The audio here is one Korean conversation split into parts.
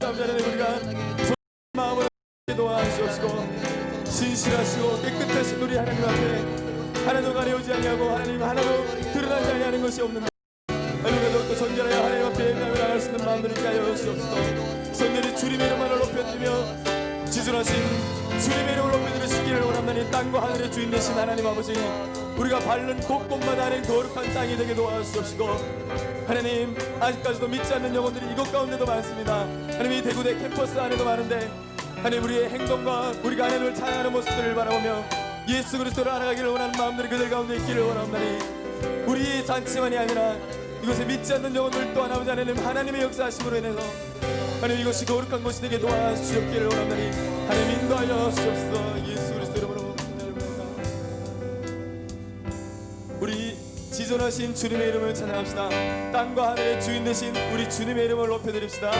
아버지 하나님, 우리가 마음으로 도와주옵시고 신실하시고 깨끗하신 우리 하나님 앞에 하나도 가려오지 아니하고 하나님 하나도 드러나지 아니하는 것이 없는데 하나님 더욱더 존재하여 하나님 앞에 예배하며 나갈 수 있는 마음들을 있게 하여 주옵소서. 선녀리 주님의 이름만을 높여드리며 지존하신 주님의 이름을 높여드리시기를 원합나니 땅과 하늘의 주인 되신 하나님 아버지, 우리가 밟는 곳곳마다 하나님 거룩한 땅이 되게 도와주시옵시고 하나님, 아직까지도 믿지 않는 영혼들이 이곳 가운데도 많습니다. 하나님, 이 대구대 캠퍼스 안에도 많은데 하나님, 우리의 행동과 우리가 하나님을 찬양하는 모습들을 바라보며 예수 그리스도를 알아가기를 원하는 마음들이 그들 가운데 있기를 원합나니 우리 잔치만이 아니라 이곳에 믿지 않는 영혼들 또한 아버지 하나님, 하나님의 역사하심으로 인해서 하나님 이것이 거룩한 것이 되게 도와주시옵기를 원합나니 하나님 인도하여 주옵소서. 예수 그리스도 이름으로 기도합니다. 우리 지존하신 주님의 이름을 찬양합시다. 땅과 하늘의 주인 되신 우리 주님의 이름을 높여드립시다.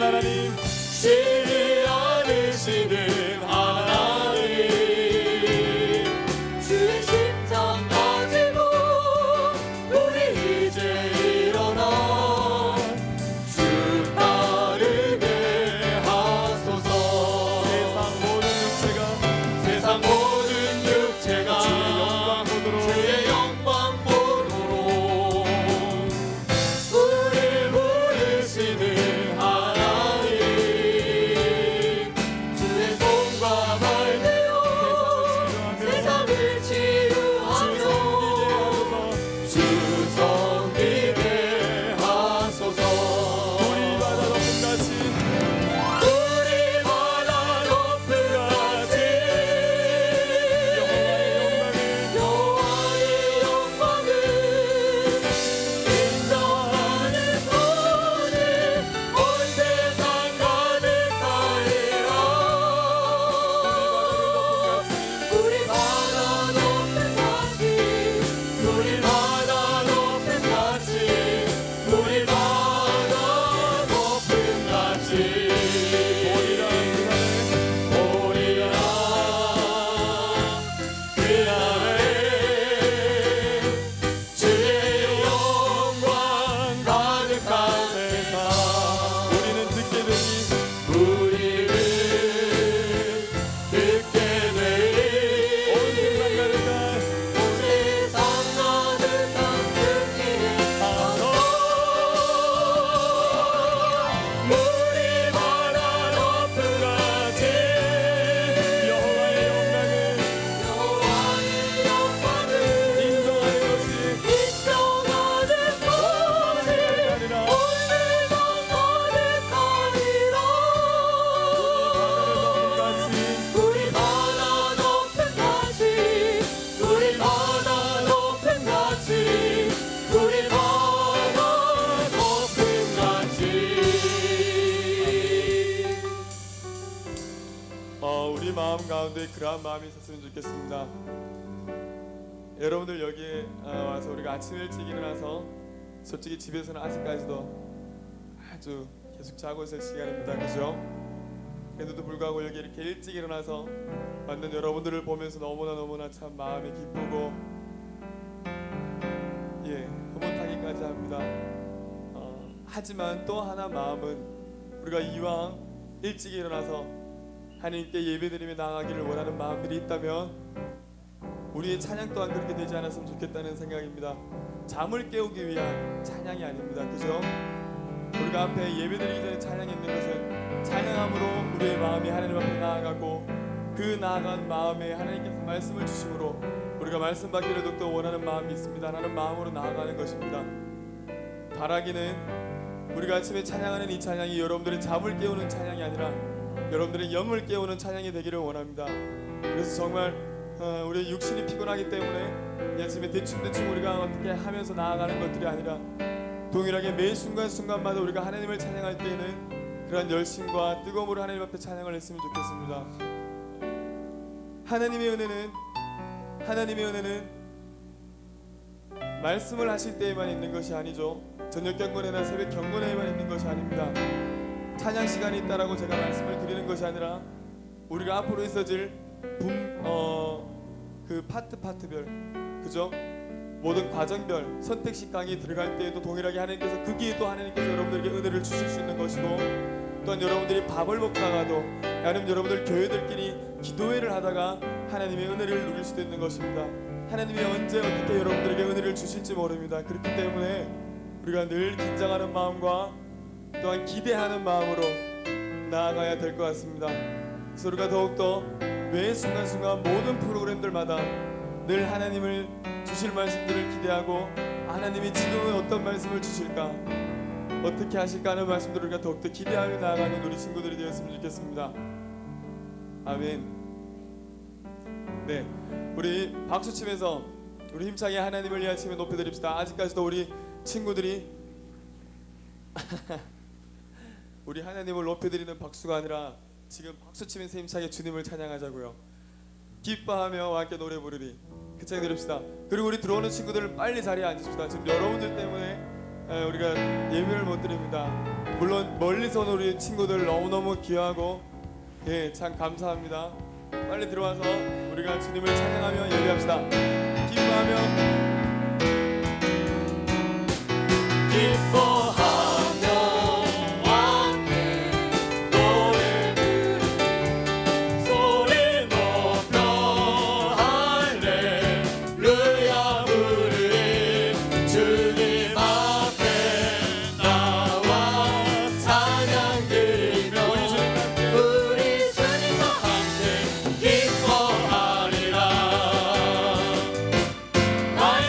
하나님, 쉬지 않으시는 하나님, 주의 심장 가지고 우리 감사한 마음이 있었으면 좋겠습니다. 여러분들 여기에 와서 우리가 아침 일찍 일어나서 솔직히 집에서는 아직까지도 아주 계속 자고 있을 시간입니다. 그죠? 그래도 불구하고 여기 이렇게 일찍 일어나서 만난 여러분들을 보면서 너무나 참 마음이 기쁘고 흐뭇하기까지 합니다. 하지만 또 하나 마음은 우리가 이왕 일찍 일어나서 하나님께 예배드리며 나아가기를 원하는 마음들이 있다면 우리의 찬양 또한 그렇게 되지 않았으면 좋겠다는 생각입니다. 잠을 깨우기 위한 찬양이 아닙니다. 그죠? 우리가 앞에 예배드리기 전에 찬양이 있는 것은 찬양함으로 우리의 마음이 하나님 앞에 나아가고 그 나아간 마음에 하나님께서 말씀을 주심으로 우리가 말씀 받기를 더욱더 원하는 마음이 있습니다 라는 마음으로 나아가는 것입니다. 바라기는 우리가 아침에 찬양하는 이 찬양이 여러분들의 잠을 깨우는 찬양이 아니라 여러분들의 영을 깨우는 찬양이 되기를 원합니다. 그래서 정말 우리의 육신이 피곤하기 때문에 이 아침에 대충 우리가 어떻게 하면서 나아가는 것들이 아니라 동일하게 매 순간순간마다 우리가 하나님을 찬양할 때에는 그러한 열심과 뜨거움으로 하나님 앞에 찬양을 했으면 좋겠습니다. 하나님의 은혜는 말씀을 하실 때에만 있는 것이 아니죠. 저녁 경건회나 새벽 경건회에만 있는 것이 아닙니다. 찬양 시간이 있다라고 제가 말씀을 드리는 것이 아니라 우리가 앞으로 있어질 그 파트별, 그죠? 모든 과정별 선택식 강의 들어갈 때에도 동일하게 하나님께서 거기에도 하나님께서 여러분들에게 은혜를 주실 수 있는 것이고, 또한 여러분들이 밥을 먹다가도 아니면 여러분들 교회들끼리 기도회를 하다가 하나님의 은혜를 누릴 수도 있는 것입니다. 하나님이 언제 어떻게 여러분들에게 은혜를 주실지 모릅니다. 그렇기 때문에 우리가 늘 긴장하는 마음과 또한 기대하는 마음으로 나아가야 될 것 같습니다. 그래서 우리가 더욱더 매 순간순간 모든 프로그램들마다 늘 하나님을 주실 말씀들을 기대하고 하나님이 지금은 어떤 말씀을 주실까, 어떻게 하실까 하는 말씀들을 우리가 더욱더 기대하며 나아가는 우리 친구들이 되었으면 좋겠습니다. 아멘. 네, 우리 박수치면서 우리 힘차게 하나님을 이 아침에 높여드립시다. 아직까지도 우리 친구들이 우리 하나님을 높여드리는 박수가 아니라 지금 박수치면서 힘차게 주님을 찬양하자고요. 기뻐하며 함께 노래 부르리. 그 찬양 드립시다. 그리고 우리 들어오는 친구들을 빨리 자리에 앉으십시다. 지금 여러분들 때문에 우리가 예배를 못 드립니다. 물론 멀리서 온 우리 친구들 너무너무 귀하고 참 감사합니다. 빨리 들어와서 우리가 주님을 찬양하며 예배합시다. 기뻐하며 나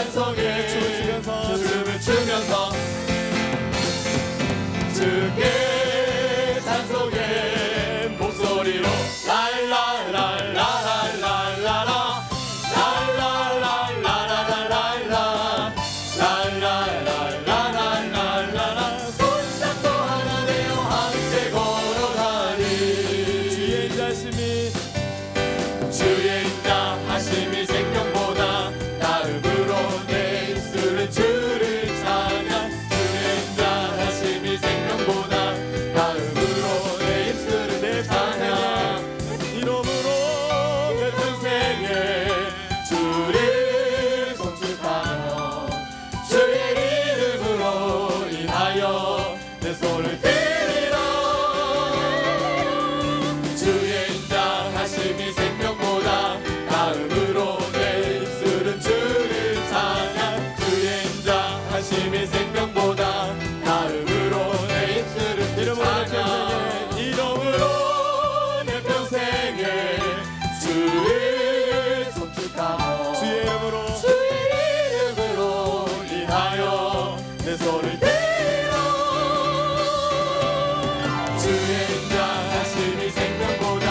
찬송에 춤을 춤을 추면서 주께 찬송의 목소리로 랄랄랄랄랄랄라 랄랄랄랄랄랄라 랄랄랄랄랄랄라 손잡고 하나 되어 함께 걸어가리 주의 인자심이 주의 인자 하심이 생명보다 나음으로 내 입술은 주를 찬양 주의 인자 하심이 생명보다 나음으로 내 입술은 내 찬양 이름으로 내 평생에 주를 송축하며 주의 이름으로 인하여 내 손을 들이라 주의 인자 하심이 생명보다 나음으로 내 입술은 주를 찬양 주의 인자 하심이 생명보다 나음으로 내 입술은 찬양 이름으로 내 평생에 주를 송축하며 주의 이름으로 인하여 내 손을 들어 주의 인자 하심이 생명보다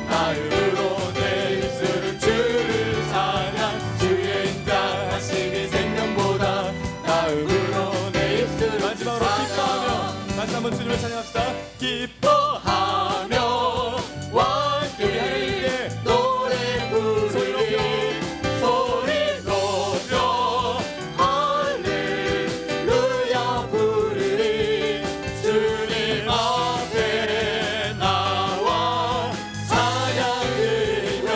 나음으로 내 입술은 주를 찬양 주의 인자 하심이 생명보다 나음으로 내 입술은 마지막으로 기뻐하며 다시 한번 주님을 찬양합시다. 기뻐하며 완전히 노래 부르리 소리 높여 할렐루야 부르리 주님 앞에 나와 찬양하며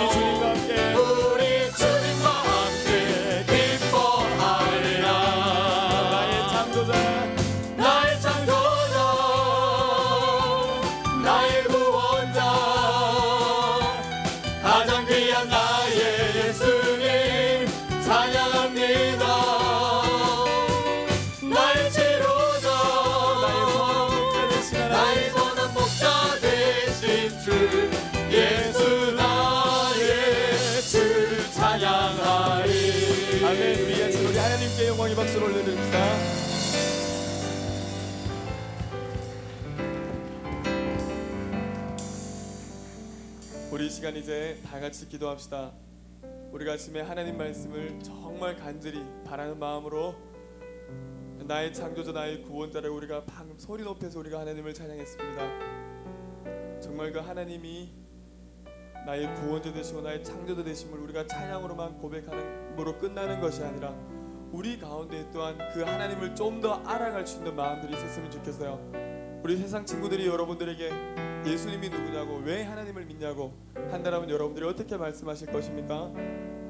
우리 주님과 함께 기뻐하리라 나의 창조자 나의 창조자 나의 구원자 가장 귀한 나의 예수님 찬양합니다 나의 치료자 나의 선한 목자 되신 주 예수 나의 주 찬양하리 아멘. 우리 같이 우리 하나님께 영광의 박수를 올려드립니다. 우리 이 시간 이제 다 같이 기도합시다. 우리가 아침에 하나님 말씀을 정말 간절히 바라는 마음으로 나의 창조자 나의 구원자를 우리가 방금 소리 높여서 우리가 하나님을 찬양했습니다. 정말 그 하나님이 나의 구원자 되시고 나의 창조자 되심을 우리가 찬양으로만 고백하는으로 끝나는 것이 아니라 우리 가운데 또한 그 하나님을 좀 더 알아갈 수 있는 마음들이 있었으면 좋겠어요. 우리 세상 친구들이 여러분들에게 예수님이 누구냐고 왜 하나님을 믿냐고 한다라면 여러분들이 어떻게 말씀하실 것입니까?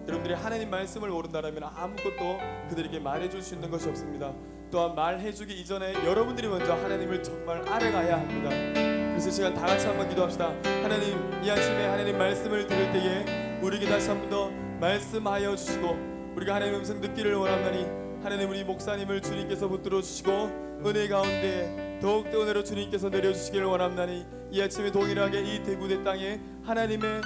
여러분들이 하나님 말씀을 모른다라면 아무것도 그들에게 말해줄 수 있는 것이 없습니다. 또한 말해주기 이전에 여러분들이 먼저 하나님을 정말 알아가야 합니다. 그래서 시간 다 같이 한번 기도합시다. 하나님, 이 아침에 하나님 말씀을 들을 때에 우리에게 다시 한번 더 말씀하여 주시고 우리가 하나님 음성 듣기를 원하나니 하나님 우리 목사님을 주님께서 붙들어 주시고 은혜 가운데 더욱더 은혜로 주님께서 내려주시기를 원합나니 이 아침에 동일하게 이 대구대 땅에 하나님의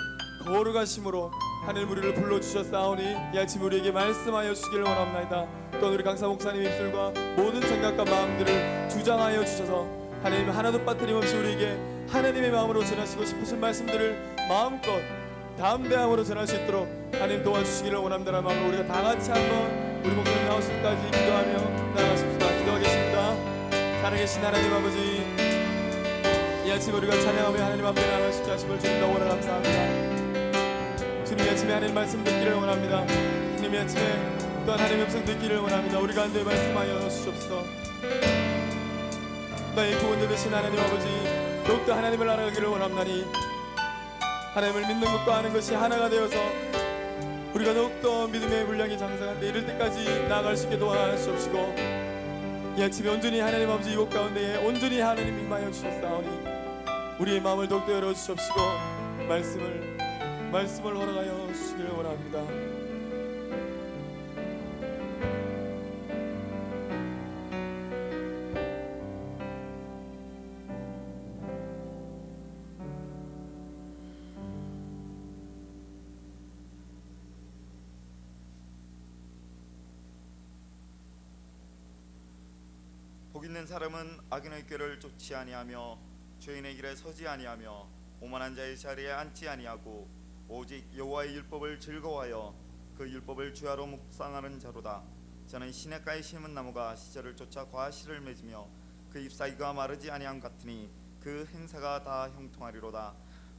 거룩하심으로 하늘 우리를 불러주셨사오니 이 아침 우리에게 말씀하여 주시기를 원합나이다. 또한 우리 강사 목사님 입술과 모든 생각과 마음들을 주장하여 주셔서 하나님 하나도 빠뜨림없이 우리에게 하나님의 마음으로 전하시고 싶으신 말씀들을 마음껏 담대함으로 전할 수 있도록 하나님 도와주시기를 원합니다라는 마음으로 우리가 다 같이 한번 우리 목사님 나오실 때까지 기도하며 나아가십시다. 기도하겠습니다. 살아계신 하나님 아버지, 이 아침 우리가 찬양하며 하나님 앞에 나아갈 수 있게 하심을 주님 너무나 감사합니다. 주님 이 아침에 하나님 말씀 듣기를 원합니다. 주님 이 아침에 또한 하나님의 음성 듣기를 원합니다. 우리 가운데 말씀하여 주시옵소서. 나의 구원자 되신 하나님 아버지, 더욱더 하나님을 알아가기를 원합나니 하나님을 믿는 것과 아는 것이 하나가 되어서 우리가 더욱더 믿음의 분량이 장성한데 이를 때까지 나아갈 수 있게 도와주시옵시고 이 아침에 온전히 하나님 아버지 이곳 가운데에 온전히 하나님 임하여 주셨사오니 우리의 마음을 더욱더 열어주시옵시고 말씀을 허락하여 주시기를 원합니다. 복 있는 사람은 악인의 꾀를 쫓지 아니하며 죄인의 길에 서지 아니하며 오만한 자의 자리에 앉지 아니하고 오직 여호와의 율법을 즐거워하여 그 율법을 주야로 묵상하는 자로다. 저는 시냇가에 심은 나무가 시절을 쫓아 과실을 맺으며 그 잎사귀가 마르지 아니함 같으니 그 행사가 다 형통하리로다.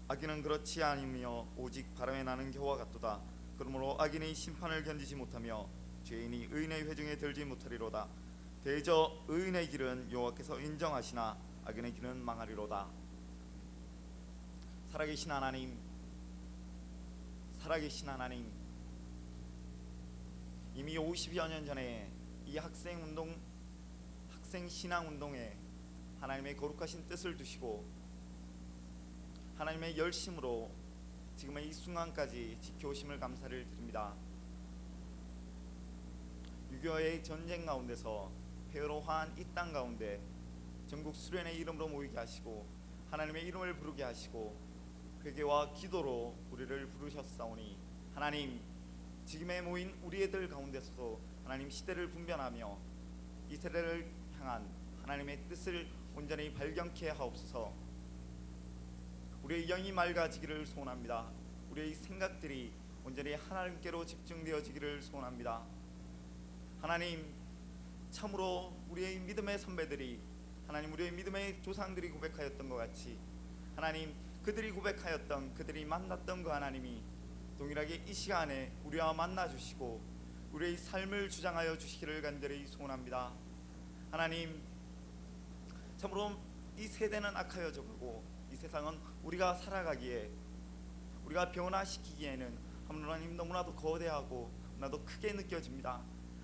악인은 그렇지 아니며 오직 바람에 나는 겨와 같도다. 그러므로 악인이 심판을 견디지 못하며 죄인이 의인의 회중에 들지 못하리로다. 대저 의인의 길은 여호와께서 인정하시나 악인의 길은 망하리로다. 살아계신 하나님, 살아계신 하나님, 이미 50여 년 전에 이 학생 신앙 운동에 하나님의 거룩하신 뜻을 두시고 하나님의 열심으로 지금의 이 순간까지 지켜오심을 감사를 드립니다. 6.25의 전쟁 가운데서 폐허로 화한 이 땅 가운데 전국 수련의 이름으로 모이게 하시고 하나님의 이름을 부르게 하시고 회개와 기도로 우리를 부르셨사오니 하나님, 지금에 모인 우리들 가운데서도 하나님 시대를 분별하며 이 세대를 향한 하나님의 뜻을 온전히 발견케 하옵소서. 우리의 영이 맑아지기를 소원합니다. 우리의 생각들이 온전히 하나님께로 집중되어지기를 소원합니다. 하나님, 참으로 우리의 믿음의 선배들이 하나님 우리의 믿음의 조상들이 고백하였던 것 같이 하나님 그들이 고백하였던 그들이 만났던 그 하나님이 동일하게 이 시간에 우리와 만나 주시고 우리의 삶을 주장하여 주시기를 간절히 소원합니다. 하나님, 참으로 이 세대는 악하여져 가고 이 세상은 우리가 살아가기에 우리가 변화시키기에는 하나님 너무나도 거대하고 너무나도 크게 느껴집니다.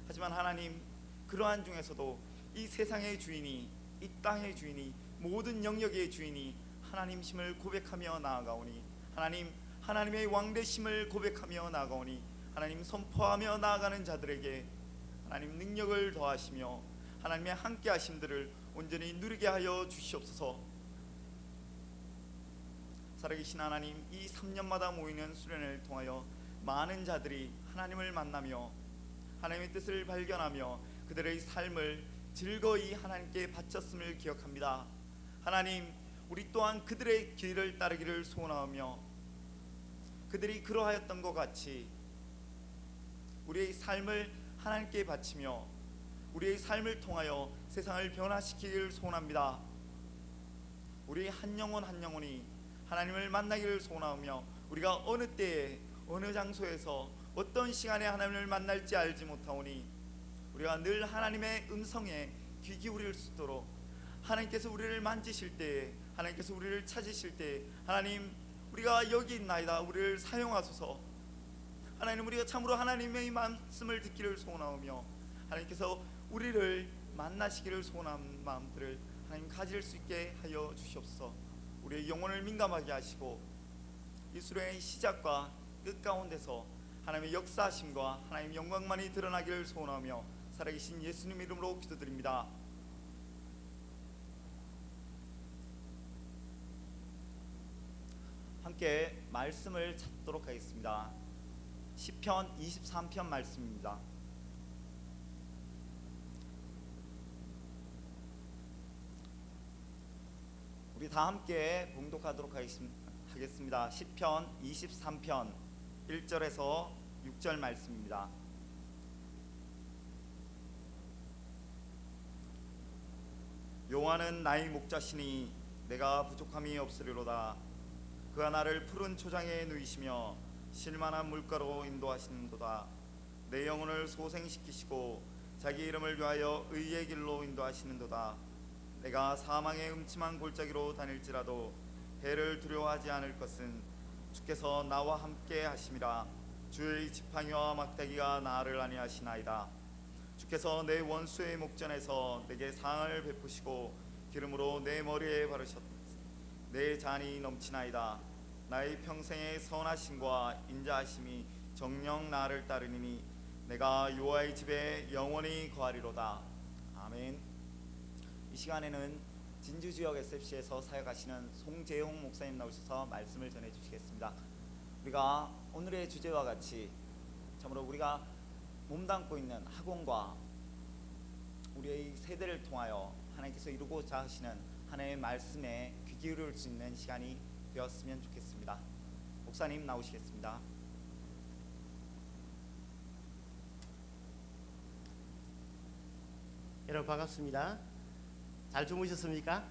하지만 하나님, 그러한 중에서도 이 세상의 주인이, 이 땅의 주인이, 모든 영역의 주인이 하나님심을 고백하며 나아가오니 하나님, 하나님의 왕되심을 고백하며 나아가오니 하나님, 선포하며 나아가는 자들에게 하나님 능력을 더하시며 하나님의 함께하심들을 온전히 누리게 하여 주시옵소서. 살아계신 하나님, 이 3년마다 모이는 수련회를 통하여 많은 자들이 하나님을 만나며 하나님의 뜻을 발견하며 그들의 삶을 즐거이 하나님께 바쳤음을 기억합니다. 하나님, 우리 또한 그들의 길을 따르기를 소원하며 그들이 그러하였던 것 같이 우리의 삶을 하나님께 바치며 우리의 삶을 통하여 세상을 변화시키기를 소원합니다. 우리의 한 영혼 한 영혼이 하나님을 만나기를 소원하며 우리가 어느 때에 어느 장소에서 어떤 시간에 하나님을 만날지 알지 못하오니 우리가 늘 하나님의 음성에 귀 기울일 수 있도록 하나님께서 우리를 만지실 때에 하나님께서 우리를 찾으실 때에 하나님, 우리가 여기 있나이다, 우리를 사용하소서. 하나님, 우리가 참으로 하나님의 말씀을 듣기를 소원하오며 하나님께서 우리를 만나시기를 소원한 마음들을 하나님 가질 수 있게 하여 주시옵소서. 우리의 영혼을 민감하게 하시고 이 수련의 시작과 끝 가운데서 하나님의 역사하심과 하나님의 영광만이 드러나기를 소원하며 살아계신 예수님 이름으로 기도드립니다. 함께 말씀을 찾도록 하겠습니다. 시편 23편 말씀입니다. 우리 다 함께 봉독하도록 하겠습니다. 시편 23편 1절에서 6절 말씀입니다. 여호와는 나의 목자시니 내가 부족함이 없으리로다. 그가 나를 푸른 초장에 누이시며 실만한 물가로 인도하시는도다. 내 영혼을 소생시키시고 자기 이름을 위하여 의의 길로 인도하시는도다. 내가 사망의 음침한 골짜기로 다닐지라도 해를 두려워하지 않을 것은 주께서 나와 함께 하심이라. 주의 지팡이와 막대기가 나를 안위하시나이다. 주께서 내 원수의 목전에서 내게 상을 베푸시고 기름으로 내 머리에 바르셨다. 내 잔이 넘치나이다. 나의 평생의 선하심과 인자하심이 정녕 나를 따르니 내가 여호와의 집에 영원히 거하리로다. 아멘. 이 시간에는 진주지역 SFC에서 사역하시는 송재용 목사님 나오셔서 말씀을 전해주시겠습니다. 우리가 오늘의 주제와 같이 참으로 우리가 몸담고 있는 학원과 우리의 세대를 통하여 하나님께서 이루고자 하시는 하나님의 말씀에 귀 기울일 수 있는 시간이 되었으면 좋겠습니다. 목사님 나오시겠습니다. 여러분 반갑습니다. 잘 주무셨습니까?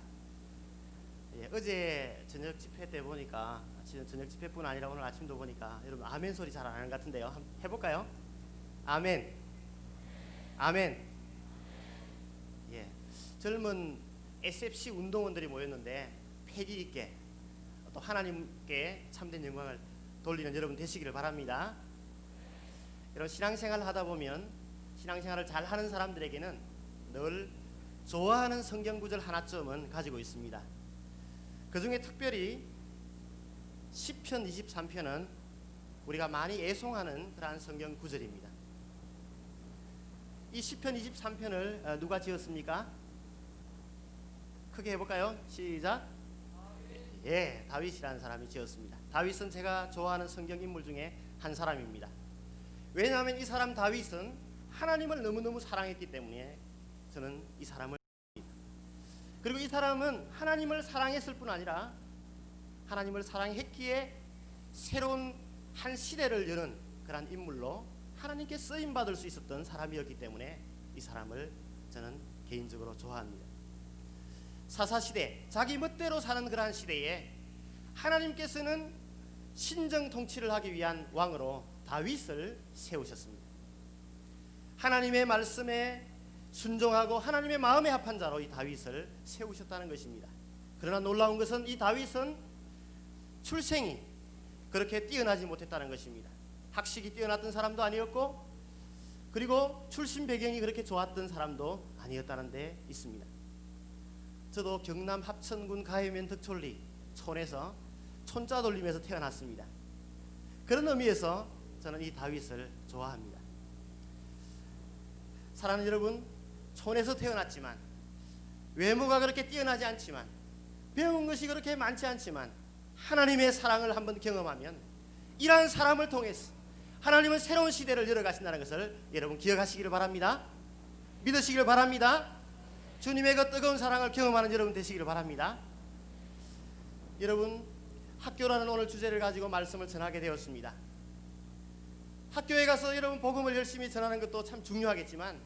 예, 어제 저녁 집회 때 보니까 저녁 집회뿐 아니라 오늘 아침도 보니까 여러분 아멘 소리 잘 안 하는 것 같은데요. 한번 해볼까요? 아멘. 아멘. 예, 젊은 SFC 운동원들이 모였는데 패기 있게 또 하나님께 참된 영광을 돌리는 여러분 되시기를 바랍니다. 여러분 신앙생활을 하다 보면 신앙생활을 잘 하는 사람들에게는 늘 좋아하는 성경 구절 하나쯤은 가지고 있습니다. 그 중에 특별히 시편 23편은 우리가 많이 애송하는 그러한 성경 구절입니다. 이 시편 23편을 누가 지었습니까? 크게 해볼까요? 시작. 예, 다윗이라는 사람이 지었습니다. 다윗은 제가 좋아하는 성경 인물 중에 한 사람입니다. 왜냐하면 이 사람 다윗은 하나님을 너무너무 사랑했기 때문에 저는 이 사람을 그리고 이 사람은 하나님을 사랑했을 뿐 아니라 하나님을 사랑했기에 새로운 한 시대를 여는 그런 인물로 하나님께 쓰임 받을 수 있었던 사람이었기 때문에 이 사람을 저는 개인적으로 좋아합니다. 사사시대, 자기 멋대로 사는 그러한 시대에 하나님께서는 신정 통치를 하기 위한 왕으로 다윗을 세우셨습니다. 하나님의 말씀에 순종하고 하나님의 마음에 합한 자로 이 다윗을 세우셨다는 것입니다. 그러나 놀라운 것은 이 다윗은 출생이 그렇게 뛰어나지 못했다는 것입니다. 학식이 뛰어났던 사람도 아니었고 그리고 출신 배경이 그렇게 좋았던 사람도 아니었다는 데 있습니다. 저도 경남 합천군 가해면 덕촌리 촌에서 촌자 돌림에서 태어났습니다. 그런 의미에서 저는 이 다윗을 좋아합니다. 사랑하는 여러분, 촌에서 태어났지만 외모가 그렇게 뛰어나지 않지만 배운 것이 그렇게 많지 않지만 하나님의 사랑을 한번 경험하면 이러한 사람을 통해서 하나님은 새로운 시대를 열어가신다는 것을 여러분 기억하시기를 바랍니다. 믿으시기를 바랍니다. 주님의 그 뜨거운 사랑을 경험하는 여러분 되시기를 바랍니다. 여러분, 학교라는 오늘 주제를 가지고 말씀을 전하게 되었습니다. 학교에 가서 여러분 복음을 열심히 전하는 것도 참 중요하겠지만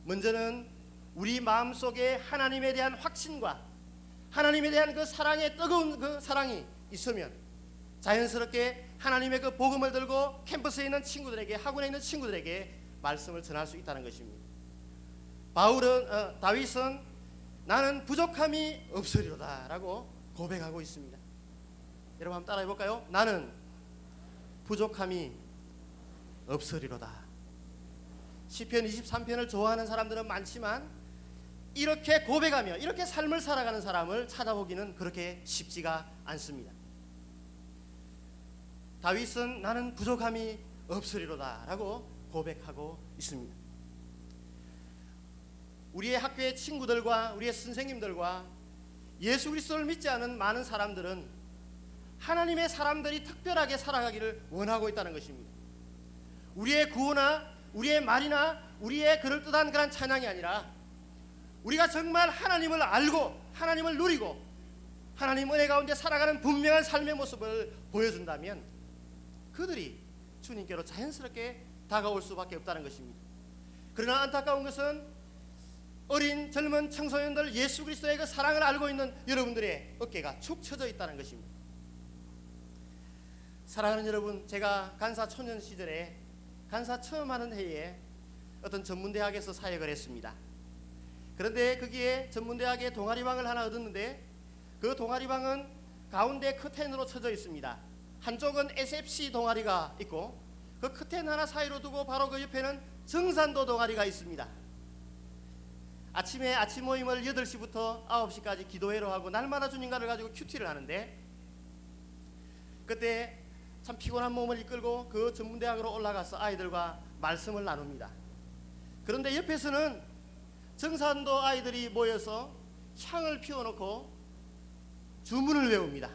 먼저는 우리 마음속에 하나님에 대한 확신과 하나님에 대한 그 사랑의 뜨거운 그 사랑이 있으면 자연스럽게 하나님의 그 복음을 들고 캠퍼스에 있는 친구들에게, 학원에 있는 친구들에게 말씀을 전할 수 있다는 것입니다. 다윗은 나는 부족함이 없으리로다 라고 고백하고 있습니다. 여러분 한번 따라해 볼까요? 나는 부족함이 없으리로다. 시편 23편을 좋아하는 사람들은 많지만 이렇게 고백하며 이렇게 삶을 살아가는 사람을 찾아보기는 그렇게 쉽지가 않습니다. 다윗은 나는 부족함이 없으리로다 라고 고백하고 있습니다. 우리의 학교의 친구들과 우리의 선생님들과 예수 그리스도를 믿지 않은 많은 사람들은 하나님의 사람들이 특별하게 살아가기를 원하고 있다는 것입니다. 우리의 구호나 우리의 말이나 우리의 그럴듯한 그런 찬양이 아니라 우리가 정말 하나님을 알고 하나님을 누리고 하나님 은혜 가운데 살아가는 분명한 삶의 모습을 보여준다면 그들이 주님께로 자연스럽게 다가올 수밖에 없다는 것입니다. 그러나 안타까운 것은 어린 젊은 청소년들 예수 그리스도의 그 사랑을 알고 있는 여러분들의 어깨가 축 처져 있다는 것입니다. 사랑하는 여러분, 제가 간사 초년 시절에 간사 처음 하는 해에 어떤 전문대학에서 사역을 했습니다. 그런데 거기에 전문대학에 동아리방을 하나 얻었는데 그 동아리방은 가운데 커튼으로 쳐져 있습니다. 한쪽은 SFC 동아리가 있고 그 커튼 하나 사이로 두고 바로 그 옆에는 정산도 동아리가 있습니다. 아침에 아침 모임을 8시부터 9시까지 기도회로 하고 날마다 주님과를 가지고 큐티를 하는데 그때 참 피곤한 몸을 이끌고 그 전문대학으로 올라가서 아이들과 말씀을 나눕니다. 그런데 옆에서는 정산도 아이들이 모여서 향을 피워놓고 주문을 외웁니다.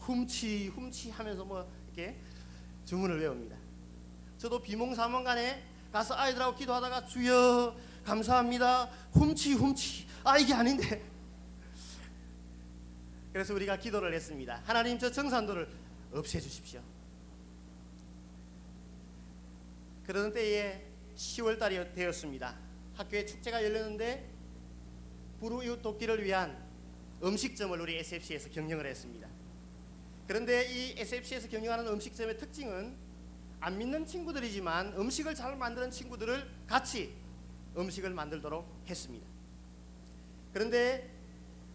훔치 하면서 뭐 이렇게 주문을 외웁니다. 저도 비몽사몽간에 가서 아이들하고 기도하다가 주여 감사합니다. 훔치. 아, 이게 아닌데. 그래서 우리가 기도를 했습니다. 하나님, 저 정산도를 없애주십시오. 그러던 때에 10월 달이 되었습니다. 학교에 축제가 열렸는데 불우이웃 돕기를 위한 음식점을 우리 SFC에서 경영을 했습니다. 그런데 이 SFC에서 경영하는 음식점의 특징은 안 믿는 친구들이지만 음식을 잘 만드는 친구들을 같이 음식을 만들도록 했습니다. 그런데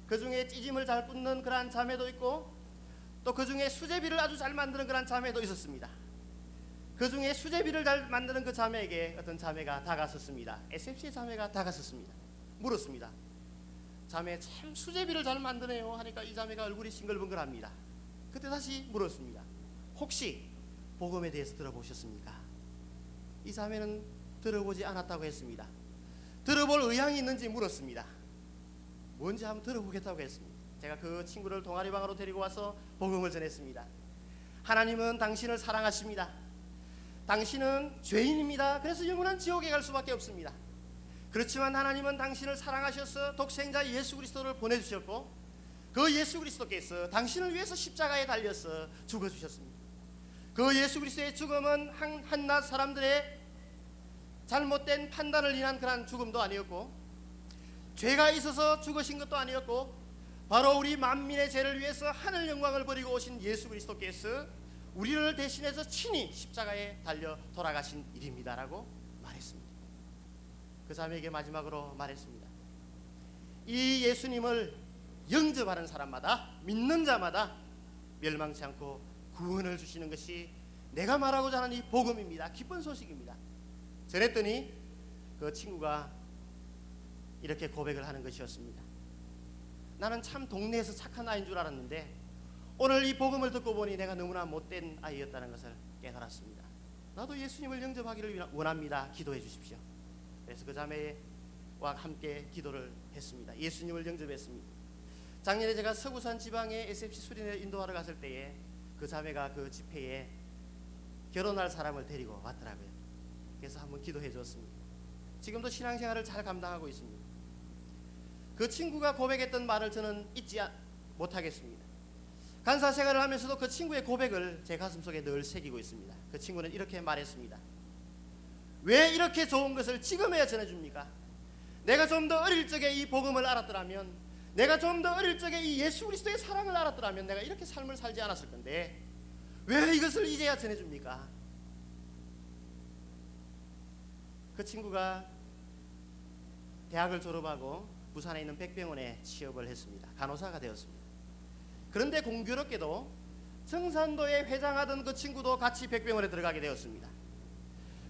그 중에 찌짐을 잘 붓는 그러한 자매도 있고, 또 그 중에 수제비를 아주 잘 만드는 그러한 자매도 있었습니다. 그 중에 수제비를 잘 만드는 그 자매에게 어떤 자매가 다가섰습니다. SFC의 자매가 다가섰습니다. 물었습니다. 자매, 참 수제비를 잘 만드네요 하니까 이 자매가 얼굴이 싱글벙글합니다. 그때 다시 물었습니다. 혹시 복음에 대해서 들어보셨습니까? 이 자매는 들어보지 않았다고 했습니다. 들어볼 의향이 있는지 물었습니다. 뭔지 한번 들어보겠다고 했습니다. 제가 그 친구를 동아리방으로 데리고 와서 복음을 전했습니다. 하나님은 당신을 사랑하십니다. 당신은 죄인입니다. 그래서 영원한 지옥에 갈 수밖에 없습니다. 그렇지만 하나님은 당신을 사랑하셔서 독생자 예수 그리스도를 보내주셨고, 그 예수 그리스도께서 당신을 위해서 십자가에 달려서 죽어주셨습니다. 그 예수 그리스도의 죽음은 한낱 사람들의 잘못된 판단을 인한 그런 죽음도 아니었고, 죄가 있어서 죽으신 것도 아니었고, 바로 우리 만민의 죄를 위해서 하늘 영광을 버리고 오신 예수 그리스도께서 우리를 대신해서 친히 십자가에 달려 돌아가신 일입니다라고 말했습니다. 그 자매에게 마지막으로 말했습니다. 이 예수님을 영접하는 사람마다, 믿는 자마다 멸망치 않고 구원을 주시는 것이 내가 말하고자 하는 이 복음입니다. 기쁜 소식입니다. 전했더니 그 친구가 이렇게 고백을 하는 것이었습니다. 나는 참 동네에서 착한 아이인 줄 알았는데 오늘 이 복음을 듣고 보니 내가 너무나 못된 아이였다는 것을 깨달았습니다. 나도 예수님을 영접하기를 원합니다. 기도해 주십시오. 그래서 그 자매와 함께 기도를 했습니다. 예수님을 영접했습니다. 작년에 제가 서구산 지방에 SFC 수련회를 인도하러 갔을 때에 그 자매가 그 집회에 결혼할 사람을 데리고 왔더라고요. 그래서 한번 기도해 주었습니다. 지금도 신앙생활을 잘 감당하고 있습니다. 그 친구가 고백했던 말을 저는 잊지 못하겠습니다. 간사 생활을 하면서도 그 친구의 고백을 제 가슴속에 늘 새기고 있습니다. 그 친구는 이렇게 말했습니다. 왜 이렇게 좋은 것을 지금에야 전해줍니까? 내가 좀 더 어릴 적에 이 복음을 알았더라면, 내가 좀 더 어릴 적에 이 예수 그리스도의 사랑을 알았더라면 내가 이렇게 삶을 살지 않았을 건데 왜 이것을 이제야 전해줍니까? 그 친구가 대학을 졸업하고 부산에 있는 백병원에 취업을 했습니다. 간호사가 되었습니다. 그런데 공교롭게도 정산도에 회장하던 그 친구도 같이 백병원에 들어가게 되었습니다.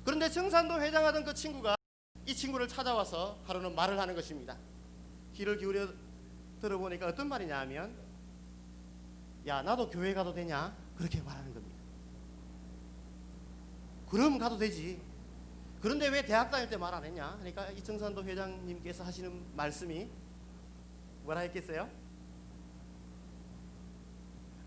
그런데 정산도 회장하던 그 친구가 이 친구를 찾아와서 하루는 말을 하는 것입니다. 귀를 기울여 들어보니까 어떤 말이냐 하면, 야, 나도 교회 가도 되냐? 그렇게 말하는 겁니다. 그럼 가도 되지. 그런데 왜 대학 다닐 때 말 안 했냐? 그러니까 이 정산도 회장님께서 하시는 말씀이 뭐라 했겠어요?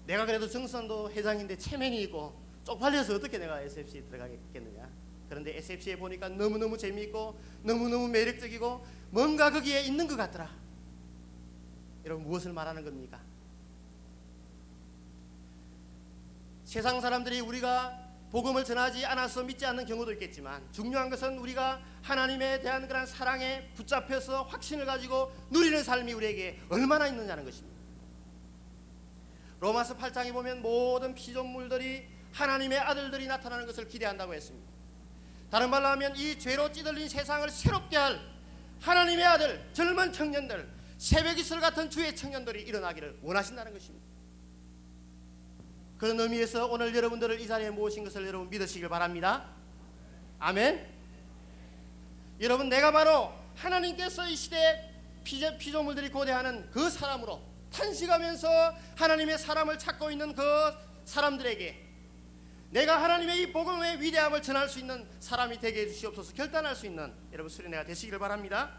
내가 그래도 정산도 회장인데 체면이 있고 쪽팔려서 어떻게 내가 SFC에 들어가겠느냐? 그런데 SFC에 보니까 너무너무 재미있고 너무너무 매력적이고 뭔가 거기에 있는 것 같더라. 여러분, 무엇을 말하는 겁니까? 세상 사람들이 우리가 복음을 전하지 않아서 믿지 않는 경우도 있겠지만, 중요한 것은 우리가 하나님에 대한 그런 사랑에 붙잡혀서 확신을 가지고 누리는 삶이 우리에게 얼마나 있느냐는 것입니다. 로마서 8장에 보면 모든 피조물들이 하나님의 아들들이 나타나는 것을 기대한다고 했습니다. 다른 말로 하면 이 죄로 찌들린 세상을 새롭게 할 하나님의 아들, 젊은 청년들, 새벽 이슬 같은 주의 청년들이 일어나기를 원하신다는 것입니다. 그런 의미에서 오늘 여러분들을 이 자리에 모신 것을 여러분 믿으시길 바랍니다. 아멘. 여러분, 내가 바로 하나님께서 이 시대 피조물들이 고대하는 그 사람으로 탄식하면서 하나님의 사람을 찾고 있는 그 사람들에게 내가 하나님의 이 복음의 위대함을 전할 수 있는 사람이 되게 해주시옵소서. 결단할 수 있는 여러분 수련회가 되시기를 바랍니다.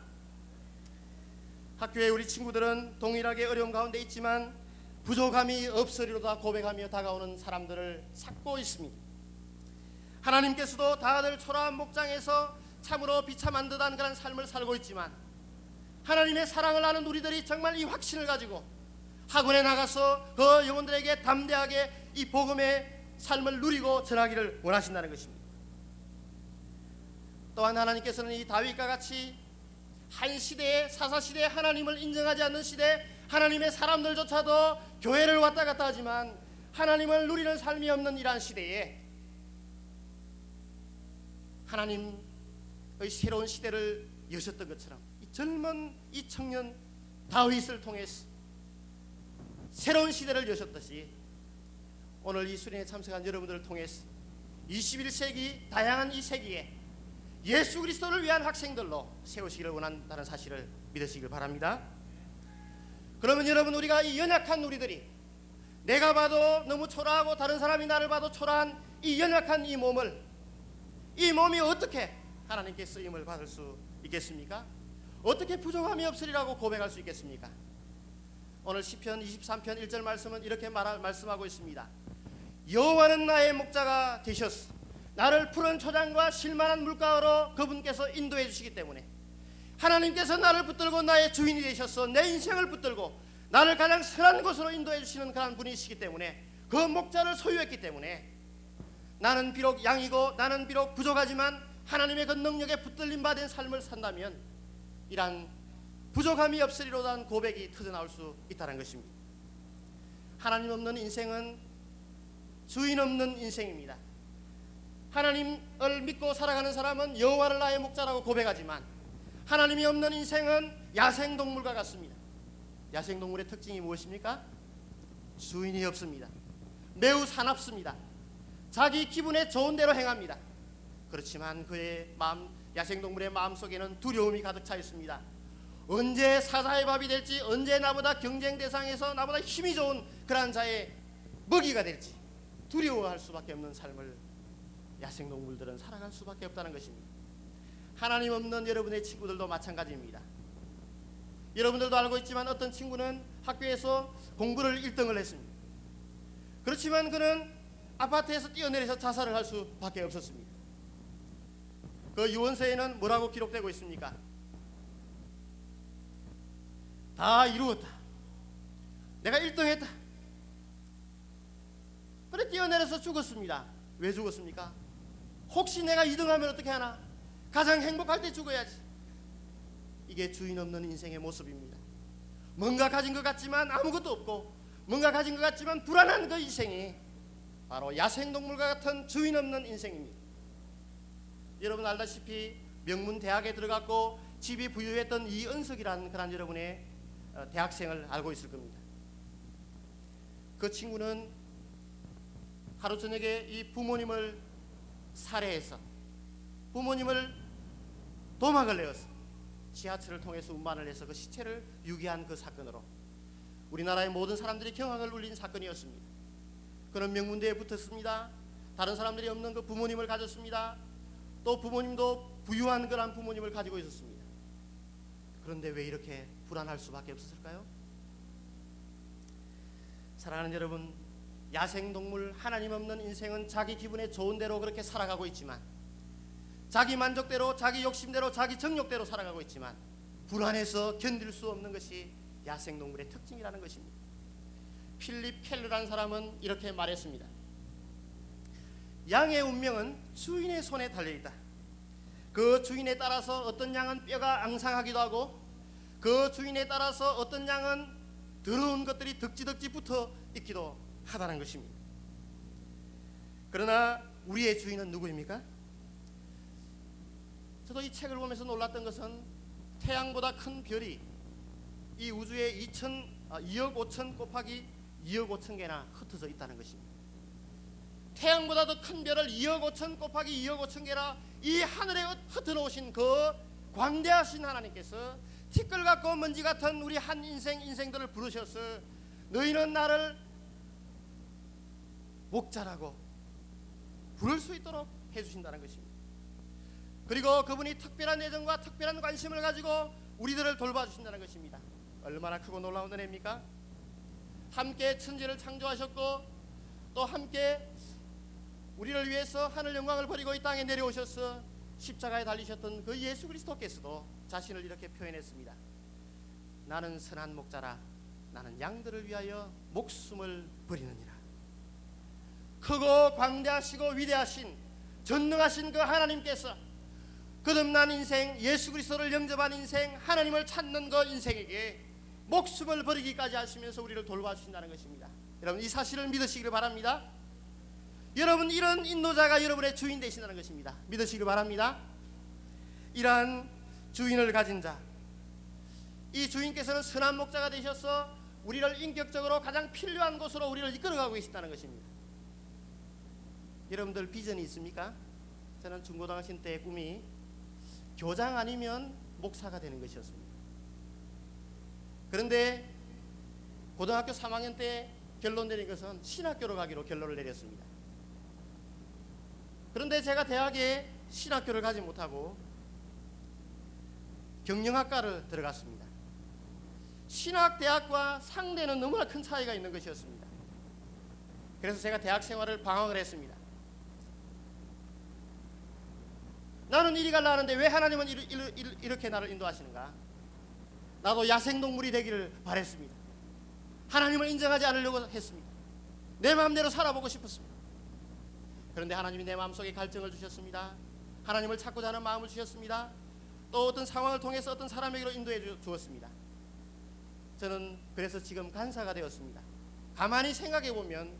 학교에 우리 친구들은 동일하게 어려움 가운데 있지만 부족함이 없으리로다 고백하며 다가오는 사람들을 찾고 있습니다. 하나님께서도 다들 초라한 목장에서 참으로 비참한 듯한 그런 삶을 살고 있지만 하나님의 사랑을 아는 우리들이 정말 이 확신을 가지고 학원에 나가서 그 영혼들에게 담대하게 이 복음의 삶을 누리고 전하기를 원하신다는 것입니다. 또한 하나님께서는 이 다윗과 같이 한 시대에 사사시대에 하나님을 인정하지 않는 시대 하나님의 사람들조차도 교회를 왔다 갔다 하지만 하나님을 누리는 삶이 없는 이러한 시대에 하나님의 새로운 시대를 여셨던 것처럼 이 젊은 이 청년 다윗을 통해서 새로운 시대를 여셨듯이 오늘 이 수련회에 참석한 여러분들을 통해서 21세기 다양한 이 세기에 예수 그리스도를 위한 학생들로 세우시기를 원한다는 사실을 믿으시길 바랍니다. 그러면 여러분, 우리가 이 연약한 우리들이 내가 봐도 너무 초라하고 다른 사람이 나를 봐도 초라한 이 연약한 이 몸이 어떻게 하나님께 쓰임을 받을 수 있겠습니까? 어떻게 부족함이 없으리라고 고백할 수 있겠습니까? 오늘 시편 23편 1절 말씀은 이렇게 말씀하고 있습니다. 여호와는 나의 목자가 되셨어. 나를 푸른 초장과 실만한 물가로 그분께서 인도해 주시기 때문에 하나님께서 나를 붙들고 나의 주인이 되셨어. 내 인생을 붙들고 나를 가장 선한 곳으로 인도해 주시는 그런 분이시기 때문에 그 목자를 소유했기 때문에 나는 비록 양이고 나는 비록 부족하지만 하나님의 그 능력에 붙들림 받은 삶을 산다면 이란 부족함이 없으리로다는 고백이 터져나올 수 있다는 것입니다. 하나님 없는 인생은 주인 없는 인생입니다. 하나님을 믿고 살아가는 사람은 여호와를 나의 목자라고 고백하지만 하나님이 없는 인생은 야생동물과 같습니다. 야생동물의 특징이 무엇입니까? 주인이 없습니다. 매우 사납습니다. 자기 기분에 좋은 대로 행합니다. 그렇지만 그의 마음, 야생동물의 마음속에는 두려움이 가득 차 있습니다. 언제 사자의 밥이 될지, 언제 나보다 경쟁 대상에서 나보다 힘이 좋은 그러한 자의 먹이가 될지 두려워할 수밖에 없는 삶을 야생동물들은 살아갈 수밖에 없다는 것입니다. 하나님 없는 여러분의 친구들도 마찬가지입니다. 여러분들도 알고 있지만 어떤 친구는 학교에서 공부를 1등을 했습니다. 그렇지만 그는 아파트에서 뛰어내려서 자살을 할 수밖에 없었습니다. 그 유언서에는 뭐라고 기록되고 있습니까? 다 이루었다. 내가 1등했다. 그래 뛰어내려서 죽었습니다. 왜 죽었습니까? 혹시 내가 2등하면 어떻게 하나? 가장 행복할 때 죽어야지. 이게 주인 없는 인생의 모습입니다. 뭔가 가진 것 같지만 아무것도 없고 뭔가 가진 것 같지만 불안한 그 인생이 바로 야생동물과 같은 주인 없는 인생입니다. 여러분 알다시피 명문 대학에 들어갔고 집이 부유했던 이은석이라는 그런 여러분의 대학생을 알고 있을 겁니다. 그 친구는 하루 저녁에 이 부모님을 살해해서 부모님을 도막을 내어서 지하철을 통해서 운반을 해서 그 시체를 유기한 그 사건으로 우리나라의 모든 사람들이 경악을 울린 사건이었습니다. 그는 명문대에 붙었습니다. 다른 사람들이 없는 그 부모님을 가졌습니다. 또 부모님도 부유한 그런 부모님을 가지고 있었습니다. 그런데 왜 이렇게 불안할 수밖에 없었을까요? 사랑하는 여러분, 야생동물 하나님 없는 인생은 자기 기분에 좋은 대로 그렇게 살아가고 있지만 자기 만족대로 자기 욕심대로 자기 정욕대로 살아가고 있지만 불안해서 견딜 수 없는 것이 야생동물의 특징이라는 것입니다. 필립 켈러라는 사람은 이렇게 말했습니다. 양의 운명은 주인의 손에 달려있다. 그 주인에 따라서 어떤 양은 뼈가 앙상하기도 하고 그 주인에 따라서 어떤 양은 더러운 것들이 덕지덕지 붙어 있기도 하다는 것입니다. 그러나 우리의 주인은 누구입니까? 저도 이 책을 보면서 놀랐던 것은 태양보다 큰 별이 이 우주에 2억 5천 곱하기 2억 5천 개나 흩어져 있다는 것입니다. 태양보다 더 큰 별을 2억 5천 곱하기 2억 5천 개나 이 하늘에 흩어놓으신 그 광대하신 하나님께서 티끌 같고 먼지 같은 우리 한 인생들을 부르셔서 너희는 나를 목자라고 부를 수 있도록 해주신다는 것입니다. 그리고 그분이 특별한 애정과 특별한 관심을 가지고 우리들을 돌봐주신다는 것입니다. 얼마나 크고 놀라운 은혜입니까? 함께 천지를 창조하셨고 또 함께 우리를 위해서 하늘 영광을 버리고 이 땅에 내려오셔서 십자가에 달리셨던 그 예수 그리스도께서도 자신을 이렇게 표현했습니다. 나는 선한 목자라. 나는 양들을 위하여 목숨을 버리느니라. 크고 광대하시고 위대하신 전능하신 그 하나님께서 거듭난 인생, 예수 그리스도를 영접한 인생, 하나님을 찾는 그 인생에게 목숨을 버리기까지 하시면서 우리를 돌봐주신다는 것입니다. 여러분, 이 사실을 믿으시기를 바랍니다. 여러분, 이런 인도자가 여러분의 주인 되신다는 것입니다. 믿으시기를 바랍니다. 이러한 주인을 가진 자, 이 주인께서는 선한 목자가 되셔서 우리를 인격적으로 가장 필요한 곳으로 우리를 이끌어가고 계신다는 것입니다. 여러분들 비전이 있습니까? 저는 중고등학생 때의 꿈이 교장 아니면 목사가 되는 것이었습니다. 그런데 고등학교 3학년 때 결론 내린 것은 신학교로 가기로 결론을 내렸습니다. 그런데 제가 대학에 신학교를 가지 못하고 경영학과를 들어갔습니다. 신학대학과 상대는 너무나 큰 차이가 있는 것이었습니다. 그래서 제가 대학 생활을 방황을 했습니다. 나는 이리 가려 하는데 왜 하나님은 이렇게 나를 인도하시는가? 나도 야생동물이 되기를 바랬습니다. 하나님을 인정하지 않으려고 했습니다. 내 마음대로 살아보고 싶었습니다. 그런데 하나님이 내 마음속에 갈증을 주셨습니다. 하나님을 찾고자 하는 마음을 주셨습니다. 또 어떤 상황을 통해서 어떤 사람에게로 인도해 주었습니다. 저는 그래서 지금 간사가 되었습니다. 가만히 생각해 보면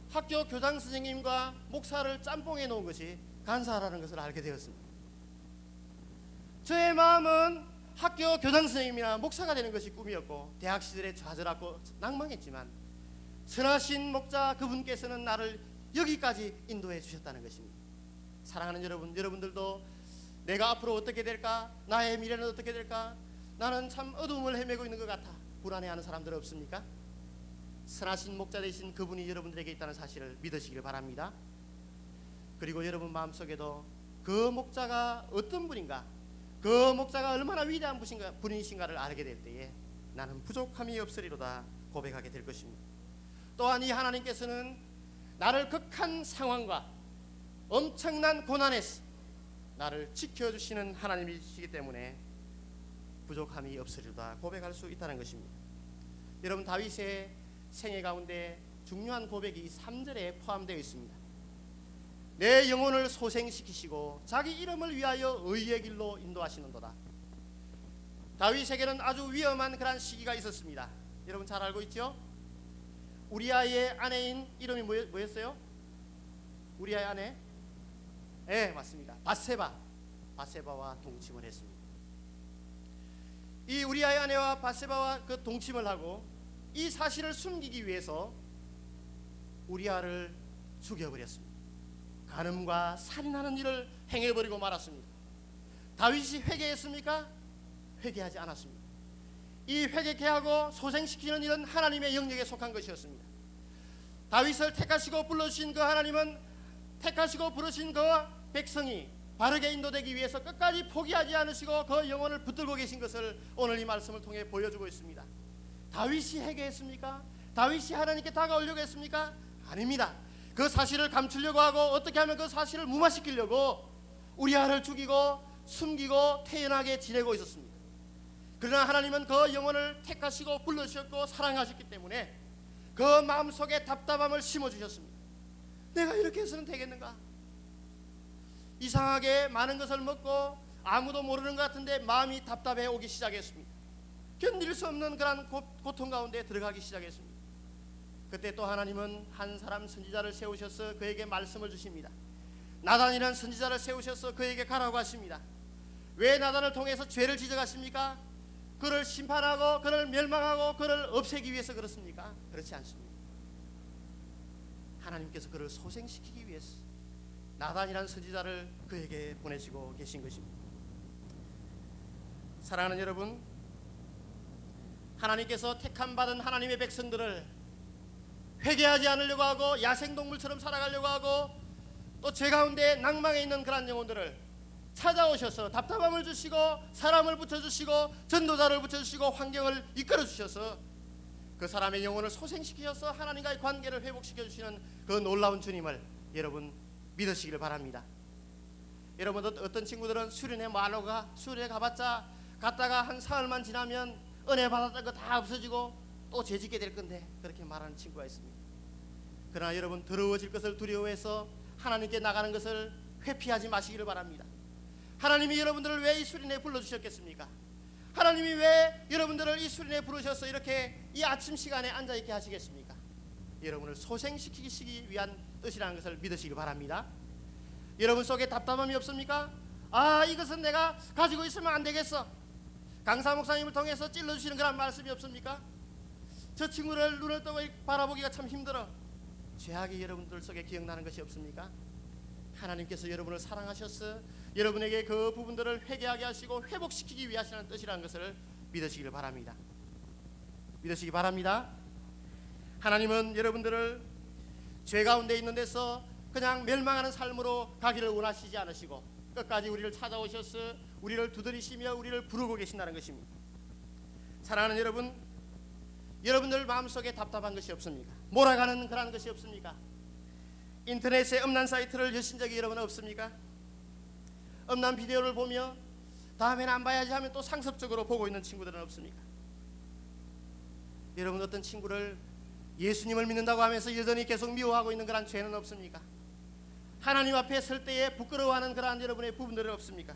학교 교장 선생님과 목사를 짬뽕해 놓은 것이 간사라는 것을 알게 되었습니다. 저의 마음은 학교 교장 선생님이나 목사가 되는 것이 꿈이었고 대학 시절에 좌절하고 낭망했지만 선하신 목자 그분께서는 나를 여기까지 인도해 주셨다는 것입니다. 사랑하는 여러분, 여러분들도 내가 앞으로 어떻게 될까? 나의 미래는 어떻게 될까? 나는 참 어둠을 헤매고 있는 것 같아 불안해하는 사람들 없습니까? 선하신 목자 되신 그분이 여러분들에게 있다는 사실을 믿으시길 바랍니다. 그리고 여러분 마음속에도 그 목자가 어떤 분인가, 그 목자가 얼마나 위대한 분이신가를 알게 될 때에 나는 부족함이 없으리로다 고백하게 될 것입니다. 또한 이 하나님께서는 나를 극한 상황과 엄청난 고난에서 나를 지켜주시는 하나님이시기 때문에 부족함이 없으리로다 고백할 수 있다는 것입니다. 여러분, 다윗의 생애 가운데 중요한 고백이 3절에 포함되어 있습니다. 내 영혼을 소생시키시고 자기 이름을 위하여 의의 길로 인도하시는도다. 다윗에게는 아주 위험한 그런 시기가 있었습니다. 여러분 잘 알고 있죠? 우리아의 아내인 이름이 뭐였어요? 우리아의 아내? 네, 맞습니다. 바세바와 동침을 했습니다. 이 우리아의 아내와 바세바와 그 동침을 하고 이 사실을 숨기기 위해서 우리아를 죽여버렸습니다. 간음과 살인하는 일을 행해버리고 말았습니다. 다윗이 회개했습니까? 회개하지 않았습니다. 이 회개케 하고 소생시키는 일은 하나님의 영역에 속한 것이었습니다. 다윗을 택하시고 불러주신 그 하나님은 택하시고 부르신 그 백성이 바르게 인도되기 위해서 끝까지 포기하지 않으시고 그 영혼을 붙들고 계신 것을 오늘 이 말씀을 통해 보여주고 있습니다. 다윗이 회개했습니까? 다윗이 하나님께 다가오려고 했습니까? 아닙니다. 그 사실을 감추려고 하고 어떻게 하면 그 사실을 무마시키려고 우리아를 죽이고 숨기고 태연하게 지내고 있었습니다. 그러나 하나님은 그 영혼을 택하시고 불러주셨고 사랑하셨기 때문에 그 마음속에 답답함을 심어주셨습니다. 내가 이렇게 해서는 되겠는가? 이상하게 많은 것을 먹고 아무도 모르는 것 같은데 마음이 답답해 오기 시작했습니다. 견딜 수 없는 그런 고통 가운데 들어가기 시작했습니다. 그때 또 하나님은 한 사람 선지자를 세우셔서 그에게 말씀을 주십니다. 나단이라는 선지자를 세우셔서 그에게 가라고 하십니다. 왜 나단을 통해서 죄를 지적하십니까? 그를 심판하고 그를 멸망하고 그를 없애기 위해서 그렇습니까? 그렇지 않습니다. 하나님께서 그를 소생시키기 위해서 나단이라는 선지자를 그에게 보내시고 계신 것입니다. 사랑하는 여러분, 하나님께서 택함받은 하나님의 백성들을 회개하지 않으려고 하고 야생동물처럼 살아가려고 하고 또 죄 가운데 낭망해 있는 그런 영혼들을 찾아오셔서 답답함을 주시고 사람을 붙여주시고 전도자를 붙여주시고 환경을 이끌어주셔서 그 사람의 영혼을 소생시키셔서 하나님과의 관계를 회복시켜 주시는 그 놀라운 주님을 여러분 믿으시기를 바랍니다. 여러분 어떤 친구들은 수련회 뭐하러 가? 수련회 가봤자 갔다가 한 사흘만 지나면 은혜 받았던 거 다 없어지고 또 죄짓게 될 건데 그렇게 말하는 친구가 있습니다. 그러나 여러분 더러워질 것을 두려워해서 하나님께 나가는 것을 회피하지 마시기를 바랍니다. 하나님이 여러분들을 왜 이 수련회에 불러주셨겠습니까? 하나님이 왜 여러분들을 이 수련회에 부르셔서 이렇게 이 아침 시간에 앉아있게 하시겠습니까? 여러분을 소생시키기 위한 뜻이라는 것을 믿으시기 바랍니다. 여러분 속에 답답함이 없습니까? 아, 이것은 내가 가지고 있으면 안 되겠어. 강사 목사님을 통해서 찔러주시는 그런 말씀이 없습니까? 저 친구를 눈을 뜨고 바라보기가 참 힘들어. 죄악이 여러분들 속에 기억나는 것이 없습니까? 하나님께서 여러분을 사랑하셔서 여러분에게 그 부분들을 회개하게 하시고 회복시키기 위하시는 뜻이라는 것을 믿으시길 바랍니다. 믿으시기 바랍니다. 하나님은 여러분들을 죄 가운데 있는 데서 그냥 멸망하는 삶으로 가기를 원하시지 않으시고 끝까지 우리를 찾아오셔서 우리를 두드리시며 우리를 부르고 계신다는 것입니다. 사랑하는 여러분, 여러분들 마음속에 답답한 것이 없습니까? 몰아가는 그런 것이 없습니까? 인터넷에 음란 사이트를 여신 적이 여러분 없습니까? 음란 비디오를 보며 다음에는 안 봐야지 하면 또 상습적으로 보고 있는 친구들은 없습니까? 여러분 어떤 친구를 예수님을 믿는다고 하면서 여전히 계속 미워하고 있는 그런 죄는 없습니까? 하나님 앞에 설 때에 부끄러워하는 그러한 여러분의 부분들은 없습니까?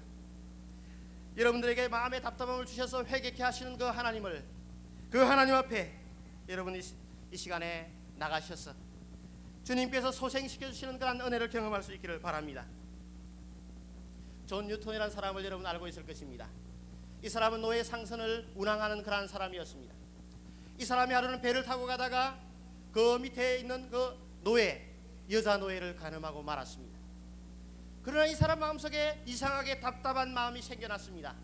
여러분들에게 마음의 답답함을 주셔서 회개케 하시는 그 하나님을, 그 하나님 앞에 여러분 이 시간에 나가셔서 주님께서 소생시켜 주시는 그런 은혜를 경험할 수 있기를 바랍니다. 존 뉴턴이라는 사람을 여러분 알고 있을 것입니다. 이 사람은 노예 상선을 운항하는 그러한 사람이었습니다. 이 사람이 하루는 배를 타고 가다가 그 밑에 있는 그 노예, 여자 노예를 간음하고 말았습니다. 그러나 이 사람 마음속에 이상하게 답답한 마음이 생겨났습니다.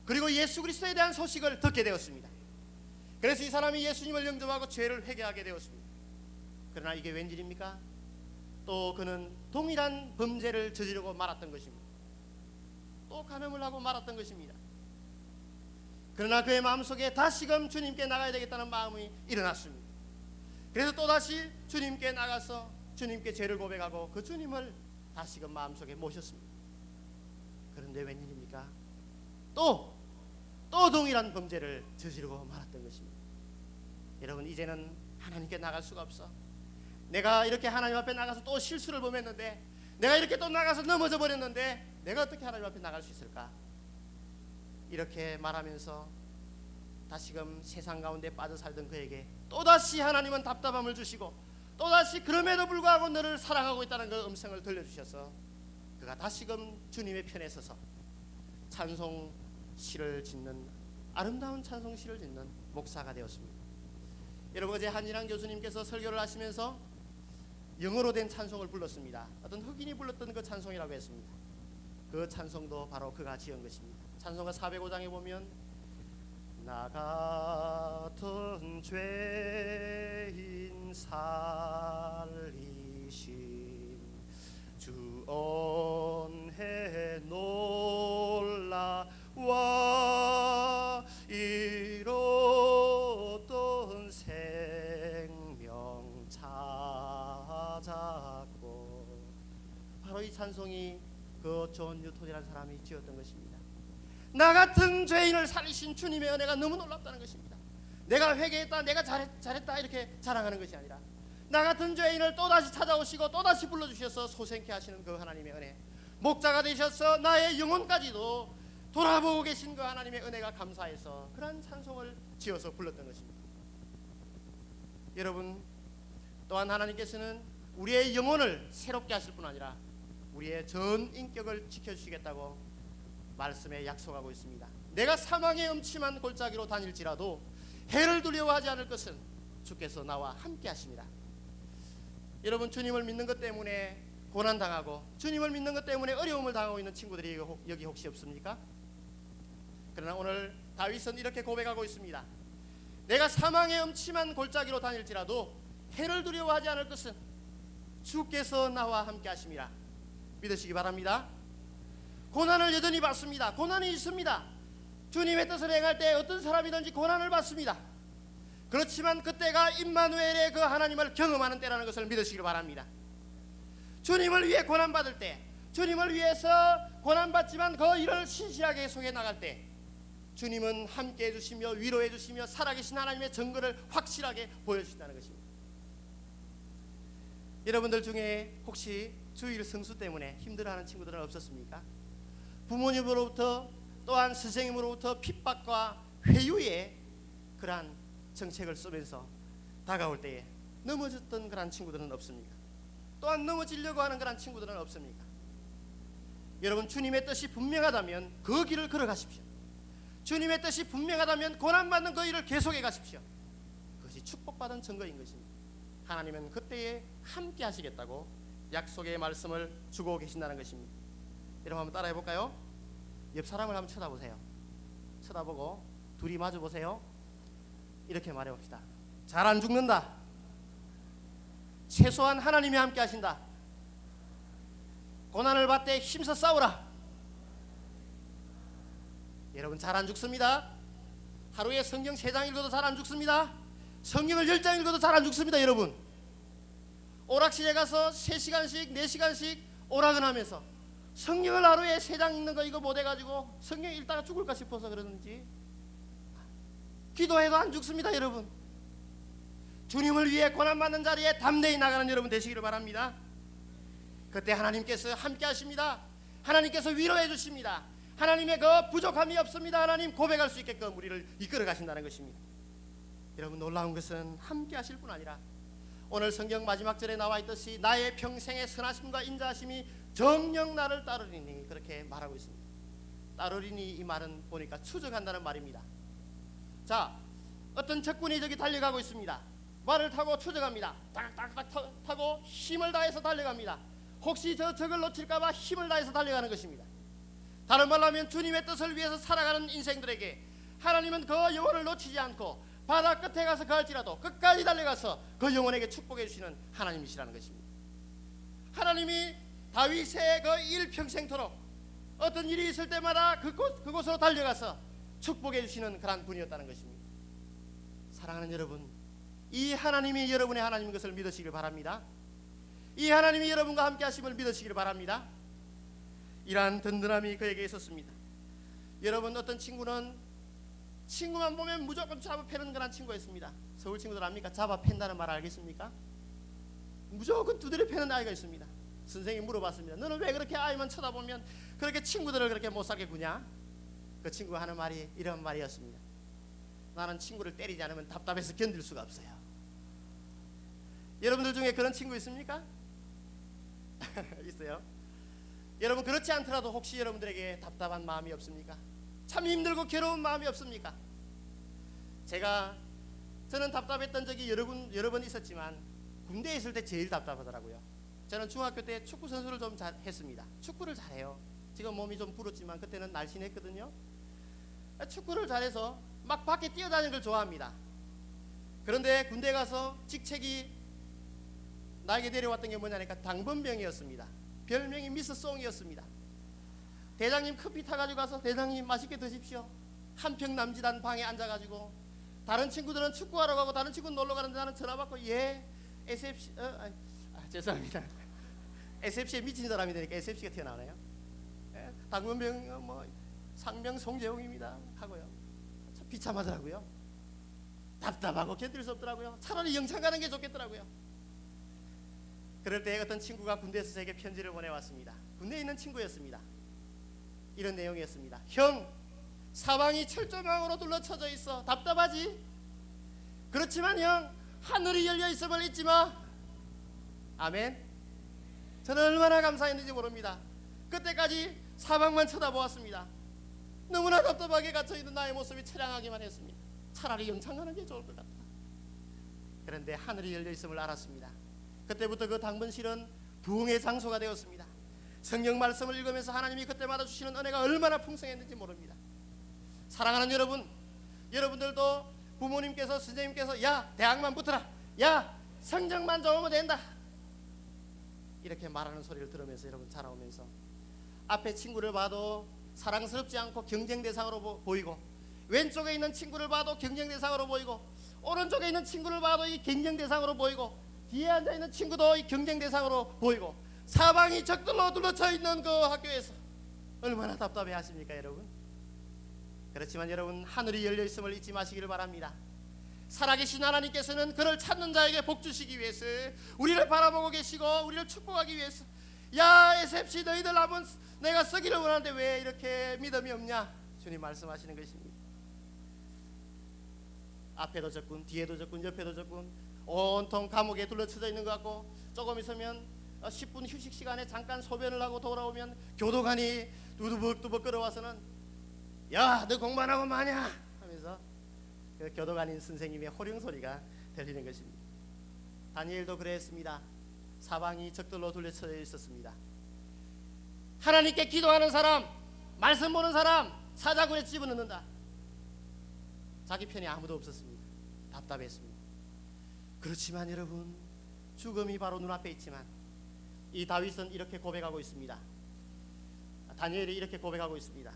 그리고 예수 그리스도에 대한 소식을 듣게 되었습니다. 그래서 이 사람이 예수님을 영접하고 죄를 회개하게 되었습니다. 그러나 이게 웬일입니까? 또 그는 동일한 범죄를 저지르고 말았던 것입니다. 또 간음을 하고 말았던 것입니다. 그러나 그의 마음속에 다시금 주님께 나가야 되겠다는 마음이 일어났습니다. 그래서 또다시 주님께 나가서 주님께 죄를 고백하고 그 주님을 다시금 마음속에 모셨습니다. 그런데 웬일입니까? 또 동일한 범죄를 저지르고 말았던 것입니다. 여러분 이제는 하나님께 나갈 수가 없어. 내가 이렇게 하나님 앞에 나가서 또 실수를 범했는데, 내가 이렇게 또 나가서 넘어져 버렸는데 내가 어떻게 하나님 앞에 나갈 수 있을까? 이렇게 말하면서 다시금 세상 가운데 빠져 살던 그에게 또다시 하나님은 답답함을 주시고 또다시 그럼에도 불구하고 너를 사랑하고 있다는 그 음성을 들려주셔서 그가 다시금 주님의 편에 서서 찬송시를 짓는, 아름다운 찬송시를 짓는 목사가 되었습니다. 여러분 어제 한진환 교수님께서 설교를 하시면서 영어로 된 찬송을 불렀습니다. 어떤 흑인이 불렀던 그 찬송이라고 했습니다. 그 찬송도 바로 그가 지은 것입니다. 찬송가 405장에 보면 나 같은 죄인 살리신 주 은혜 놀라와 이뤘던 생명 찾았고, 바로 이 찬송이 그 존 뉴턴이라는 사람이 지었던 것입니다. 나 같은 죄인을 살리신 주님의 은혜가 너무 놀랍다는 것입니다. 내가 회개했다, 내가 잘했다 이렇게 자랑하는 것이 아니라 나 같은 죄인을 또다시 찾아오시고 또다시 불러주셔서 소생케 하시는 그 하나님의 은혜, 목자가 되셔서 나의 영혼까지도 돌아보고 계신 그 하나님의 은혜가 감사해서 그런 찬송을 지어서 불렀던 것입니다. 여러분 또한 하나님께서는 우리의 영혼을 새롭게 하실 뿐 아니라 우리의 전 인격을 지켜주시겠다고 말씀에 약속하고 있습니다. 내가 사망의 음침한 골짜기로 다닐지라도 해를 두려워하지 않을 것은 주께서 나와 함께 하십니다. 여러분 주님을 믿는 것 때문에 고난당하고 주님을 믿는 것 때문에 어려움을 당하고 있는 친구들이 여기 혹시 없습니까? 그러나 오늘 다윗은 이렇게 고백하고 있습니다. 내가 사망의 음침한 골짜기로 다닐지라도 해를 두려워하지 않을 것은 주께서 나와 함께 하심이라. 믿으시기 바랍니다. 고난을 여전히 받습니다. 고난이 있습니다. 주님의 뜻을 행할 때 어떤 사람이든지 고난을 받습니다. 그렇지만 그때가 임마누엘의 그 하나님을 경험하는 때라는 것을 믿으시기 바랍니다. 주님을 위해 고난받을 때, 주님을 위해서 고난받지만 그 일을 신실하게 속해 나갈 때 주님은 함께 해주시며 위로해 주시며 살아계신 하나님의 증거를 확실하게 보여주신다는 것입니다. 여러분들 중에 혹시 주일 성수 때문에 힘들어하는 친구들은 없었습니까? 부모님으로부터 또한 선생님으로부터 핍박과 회유의 그러한 정책을 쓰면서 다가올 때에 넘어졌던 그런 친구들은 없습니까? 또한 넘어지려고 하는 그런 친구들은 없습니까? 여러분, 주님의 뜻이 분명하다면 그 길을 걸어가십시오. 주님의 뜻이 분명하다면 고난받는 그 일을 계속해 가십시오. 그것이 축복받은 증거인 것입니다. 하나님은 그때에 함께 하시겠다고 약속의 말씀을 주고 계신다는 것입니다. 여러분 한번 따라해 볼까요? 옆 사람을 한번 쳐다보세요. 쳐다보고 둘이 마주 보세요. 이렇게 말해 봅시다. 잘 안 죽는다. 최소한 하나님이 함께 하신다. 고난을 받되 힘써 싸우라. 여러분 잘 안 죽습니다. 하루에 성경 3장 읽어도 잘 안 죽습니다. 성경을 10장 읽어도 잘 안 죽습니다. 여러분 오락실에 가서 3시간씩 4시간씩 오락을 하면서 성경을 하루에 3장 읽는 거 이거 못해가지고 성경 읽다가 죽을까 싶어서 그러는지 기도해도 안 죽습니다. 여러분 주님을 위해 고난받는 자리에 담대히 나가는 여러분 되시기를 바랍니다. 그때 하나님께서 함께 하십니다. 하나님께서 위로해 주십니다. 하나님의 그 부족함이 없습니다. 하나님 고백할 수 있게끔 우리를 이끌어 가신다는 것입니다. 여러분 놀라운 것은 함께 하실 뿐 아니라 오늘 성경 마지막 절에 나와 있듯이 나의 평생의 선하심과 인자하심이 정녕 나를 따르리니 그렇게 말하고 있습니다. 따르리니 이 말은 보니까 추적한다는 말입니다. 자, 어떤 적군이 저기 달려가고 있습니다. 말을 타고 추적합니다. 딱딱딱 타고 힘을 다해서 달려갑니다. 혹시 저 적을 놓칠까봐 힘을 다해서 달려가는 것입니다. 다른 말로 하면 주님의 뜻을 위해서 살아가는 인생들에게 하나님은 그 영혼을 놓치지 않고 바다 끝에 가서 갈지라도 끝까지 달려가서 그 영혼에게 축복해 주시는 하나님이시라는 것입니다. 하나님이 다윗의 그 일평생토록 어떤 일이 있을 때마다 그곳으로 달려가서 축복해 주시는 그런 분이었다는 것입니다. 사랑하는 여러분, 이 하나님이 여러분의 하나님인 것을 믿으시길 바랍니다. 이 하나님이 여러분과 함께 하심을 믿으시길 바랍니다. 이러한 든든함이 그에게 있었습니다. 여러분 어떤 친구는 친구만 보면 무조건 잡아 패는 그런 친구가 있습니다. 서울 친구들 압니까? 잡아 팬다는 말 알겠습니까? 무조건 두드려 패는 아이가 있습니다. 선생님이 물어봤습니다. 너는 왜 그렇게 아이만 쳐다보면 그렇게 친구들을 그렇게 못 살게 구냐? 그 친구가 하는 말이 이런 말이었습니다. 나는 친구를 때리지 않으면 답답해서 견딜 수가 없어요. 여러분들 중에 그런 친구 있습니까? 있어요? 여러분 그렇지 않더라도 혹시 여러분들에게 답답한 마음이 없습니까? 참 힘들고 괴로운 마음이 없습니까? 저는 답답했던 적이 여러 번 있었지만 군대에 있을 때 제일 답답하더라고요. 저는 중학교 때 축구 선수를 좀 했습니다. 축구를 잘해요. 지금 몸이 좀 불었지만 그때는 날씬했거든요. 축구를 잘해서 막 밖에 뛰어다니는 걸 좋아합니다. 그런데 군대 가서 직책이 나에게 내려왔던 게 뭐냐니까 당번병이었습니다. 별명이 미스 송이었습니다. 대장님 커피 타가지고 가서 대장님 맛있게 드십시오. 한평 남짓한 방에 앉아가지고 다른 친구들은 축구하러 가고 다른 친구는 놀러 가는데 나는 전화 받고 예 SFC 죄송합니다. SFC에 미친 사람이 되니까 SFC가 튀어나오네요. 예, 당번병 뭐 상명 송재용입니다 하고요. 참 비참하더라고요. 답답하고 견딜 수 없더라고요. 차라리 영창 가는 게 좋겠더라고요. 그럴 때 어떤 친구가 군대에서 제게 편지를 보내왔습니다. 군대에 있는 친구였습니다. 이런 내용이었습니다. 형, 사방이 철조망으로 둘러쳐져 있어. 답답하지? 그렇지만 형, 하늘이 열려 있음을 잊지 마. 아멘. 저는 얼마나 감사했는지 모릅니다. 그때까지 사방만 쳐다보았습니다. 너무나 답답하게 갇혀있는 나의 모습이 처량하기만 했습니다. 차라리 영창 가는 게 좋을 것 같다. 그런데 하늘이 열려 있음을 알았습니다. 그때부터 그 당번실은 부흥의 장소가 되었습니다. 성경 말씀을 읽으면서 하나님이 그때마다 주시는 은혜가 얼마나 풍성했는지 모릅니다. 사랑하는 여러분, 여러분들도 부모님께서 선생님께서 야 대학만 붙어라, 야 성적만 좋으면 된다 이렇게 말하는 소리를 들으면서 여러분 자라오면서 앞에 친구를 봐도 사랑스럽지 않고 경쟁 대상으로 보이고 왼쪽에 있는 친구를 봐도 경쟁 대상으로 보이고 오른쪽에 있는 친구를 봐도 이 경쟁 대상으로 보이고 뒤에 앉아있는 친구도 이 경쟁 대상으로 보이고 사방이 적들로 둘러쳐 있는 그 학교에서 얼마나 답답해 하십니까 여러분? 그렇지만 여러분, 하늘이 열려 있음을 잊지 마시기를 바랍니다. 살아계신 하나님께서는 그를 찾는 자에게 복 주시기 위해서 우리를 바라보고 계시고 우리를 축복하기 위해서, 야 에셉시, 너희들 한번 내가 쓰기를 원하는데 왜 이렇게 믿음이 없냐, 주님 말씀하시는 것입니다. 앞에도 적군, 뒤에도 적군, 옆에도 적군, 온통 감옥에 둘러쳐져 있는 것 같고, 조금 있으면 10분 휴식 시간에 잠깐 소변을 하고 돌아오면 교도관이 두두벅두벅 끌어와서는 야, 너 공부 안 하고 마냐 하면서 그 교도관인 선생님의 호령 소리가 들리는 것입니다. 다니엘도 그랬습니다. 사방이 적들로 둘러쳐 있었습니다. 하나님께 기도하는 사람, 말씀 보는 사람 사자굴에 집어넣는다. 자기 편이 아무도 없었습니다. 답답했습니다. 그렇지만 여러분, 죽음이 바로 눈앞에 있지만 이 다윗은 이렇게 고백하고 있습니다. 다니엘이 이렇게 고백하고 있습니다.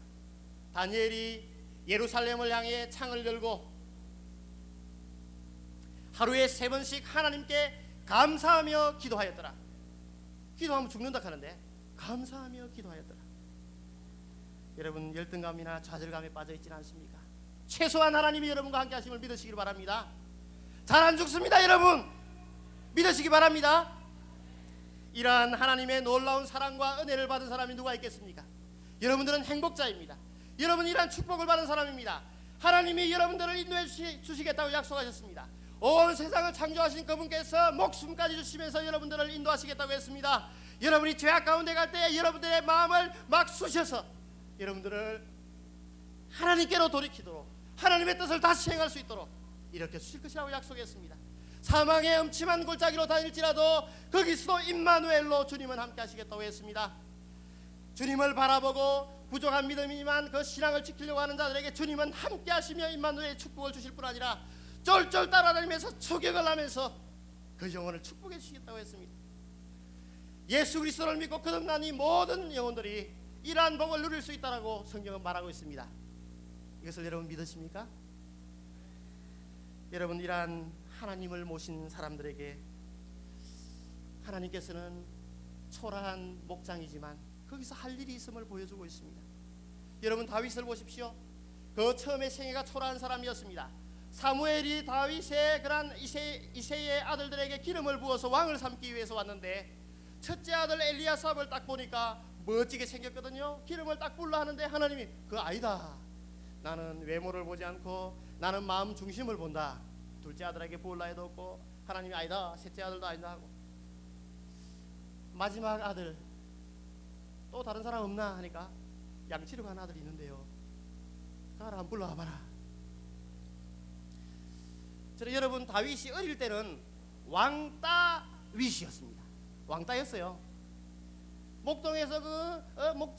다니엘이 예루살렘을 향해 창을 열고 하루에 3번씩 하나님께 감사하며 기도하였더라. 기도하면 죽는다 하는데 감사하며 기도하였더라. 여러분, 열등감이나 좌절감에 빠져 있지는 않습니까? 최소한 하나님이 여러분과 함께 하심을 믿으시길 바랍니다. 잘 안 죽습니다. 여러분, 믿으시기 바랍니다. 이러한 하나님의 놀라운 사랑과 은혜를 받은 사람이 누가 있겠습니까? 여러분들은 행복자입니다. 여러분, 이러한 축복을 받은 사람입니다. 하나님이 여러분들을 인도해 주시겠다고 약속하셨습니다. 온 세상을 창조하신 그분께서 목숨까지 주시면서 여러분들을 인도하시겠다고 했습니다. 여러분이 죄악 가운데 갈 때 여러분들의 마음을 막 쑤셔서 여러분들을 하나님께로 돌이키도록, 하나님의 뜻을 다시 행할 수 있도록 이렇게 주실 것이라고 약속했습니다. 사망의 음침한 골짜기로 다닐지라도 거기서도 임마누엘로 주님은 함께 하시겠다고 했습니다. 주님을 바라보고 부족한 믿음이지만 그 신앙을 지키려고 하는 자들에게 주님은 함께 하시며 임마누엘의 축복을 주실 뿐 아니라 쫄쫄 따라다니면서 추격을 하면서 그 영혼을 축복해 주시겠다고 했습니다. 예수 그리스도를 믿고 거듭난 이 모든 영혼들이 이러한 복을 누릴 수 있다고 성경은 말하고 있습니다. 이것을 여러분 믿으십니까? 여러분, 이러한 하나님을 모신 사람들에게 하나님께서는 초라한 목장이지만 거기서 할 일이 있음을 보여주고 있습니다. 여러분, 다윗을 보십시오. 그 처음에 생애가 초라한 사람이었습니다. 사무엘이 다윗의 그런 이새의 아들들에게 기름을 부어서 왕을 삼기 위해서 왔는데 첫째 아들 엘리야삽을 딱 보니까 멋지게 생겼거든요. 기름을 딱 불러 하는데 하나님이 그거 아니다. 나는 외모를 보지 않고 나는 마음 중심을 본다. 둘째 아들에게 부을라 해도 없고 하나님이 아니다. 셋째 아들도 아니다 하고 마지막 아들 또 다른 사람 없나 하니까 양치러 간 아들이 있는데요. 가라 한번 불러와 봐라. 여러분, 다윗이 어릴 때는 왕따윗이었습니다. 왕따였어요. 목동에서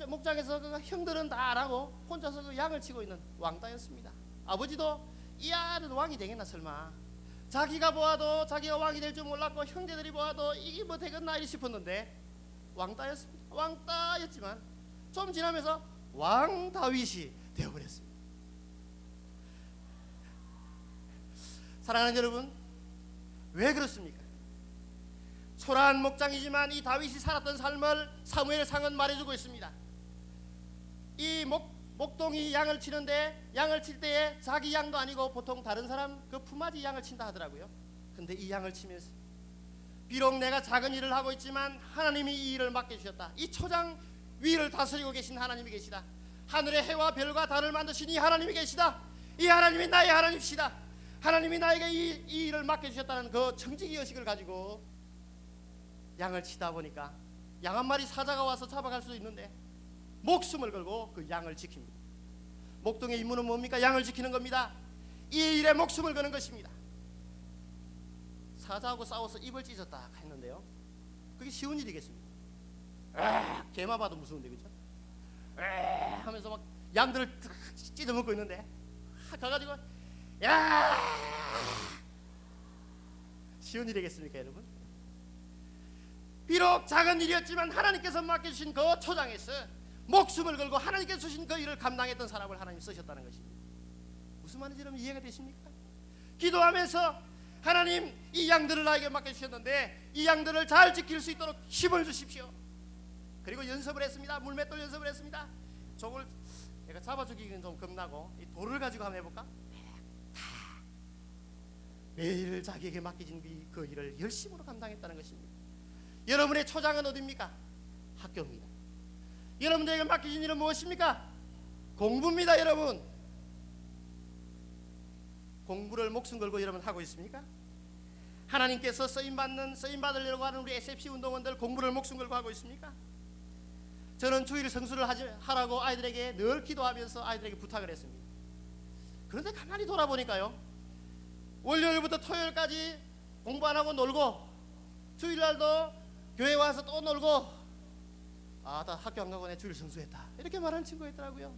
목장에서 그 형들은 다 알아고 혼자서 그 양을 치고 있는 왕따였습니다. 아버지도 이 아들은 왕이 되겠나 설마. 자기가 보아도 자기가 왕이 될 줄 몰랐고 형제들이 보아도 이게 뭐 되겠나 싶었는데 왕따였습니다. 왕따였지만 좀 지나면서 왕 다윗이 되어버렸습니다. 사랑하는 여러분, 왜 그렇습니까? 초라한 목장이지만 이 다윗이 살았던 삶을 사무엘상은 말해주고 있습니다. 이 목동이 양을 치는데 양을 칠 때에 자기 양도 아니고 보통 다른 사람 그 품앗이 양을 친다 하더라고요. 근데 이 양을 치면서 비록 내가 작은 일을 하고 있지만 하나님이 이 일을 맡겨주셨다. 이 초장 위를 다스리고 계신 하나님이 계시다. 하늘의 해와 별과 달을 만드신 이 하나님이 계시다. 이 하나님이 나의 하나님이시다. 하나님이 나에게 이 일을 맡겨주셨다는 그 청지기의식을 가지고 양을 치다 보니까 양 한 마리 사자가 와서 잡아갈 수도 있는데 목숨을 걸고 그 양을 지킵니다. 목동의 임무는 뭡니까? 양을 지키는 겁니다. 이 일에 목숨을 거는 것입니다. 사자하고 싸워서 입을 찢었다 했는데요, 그게 쉬운 일이겠습니까? 개만 봐도 무서운데, 그죠? 하면서 막 양들을 찢어먹고 있는데 가가지고 야, 쉬운 일이겠습니까 여러분? 비록 작은 일이었지만 하나님께서 맡겨주신 그 초장에서 목숨을 걸고 하나님께서 주신 그 일을 감당했던 사람을 하나님 쓰셨다는 것입니다. 무슨 말인지 여러분 이해가 되십니까? 기도하면서 하나님, 이 양들을 나에게 맡겨주셨는데 이 양들을 잘 지킬 수 있도록 힘을 주십시오. 그리고 연습을 했습니다. 물맷돌 연습을 했습니다. 족을 내가 잡아 죽이기는 좀 겁나고 이 돌을 가지고 한번 해볼까? 매일 자기에게 맡겨진 그 일을 열심으로 감당했다는 것입니다. 여러분의 초장은 어디입니까? 학교입니다. 여러분들에게 맡겨진 일은 무엇입니까? 공부입니다. 여러분, 공부를 목숨 걸고 여러분 하고 있습니까? 하나님께서 쓰임받으려고 하는 우리 SFC 운동원들 공부를 목숨 걸고 하고 있습니까? 저는 주일 성수를 하라고 아이들에게 늘 기도하면서 아이들에게 부탁을 했습니다. 그런데 가만히 돌아보니까요, 월요일부터 토요일까지 공부 안 하고 놀고 주일날도 교회 와서 또 놀고 다 학교 안 가고 내 주일 성수했다 이렇게 말하는 친구가 있더라고요.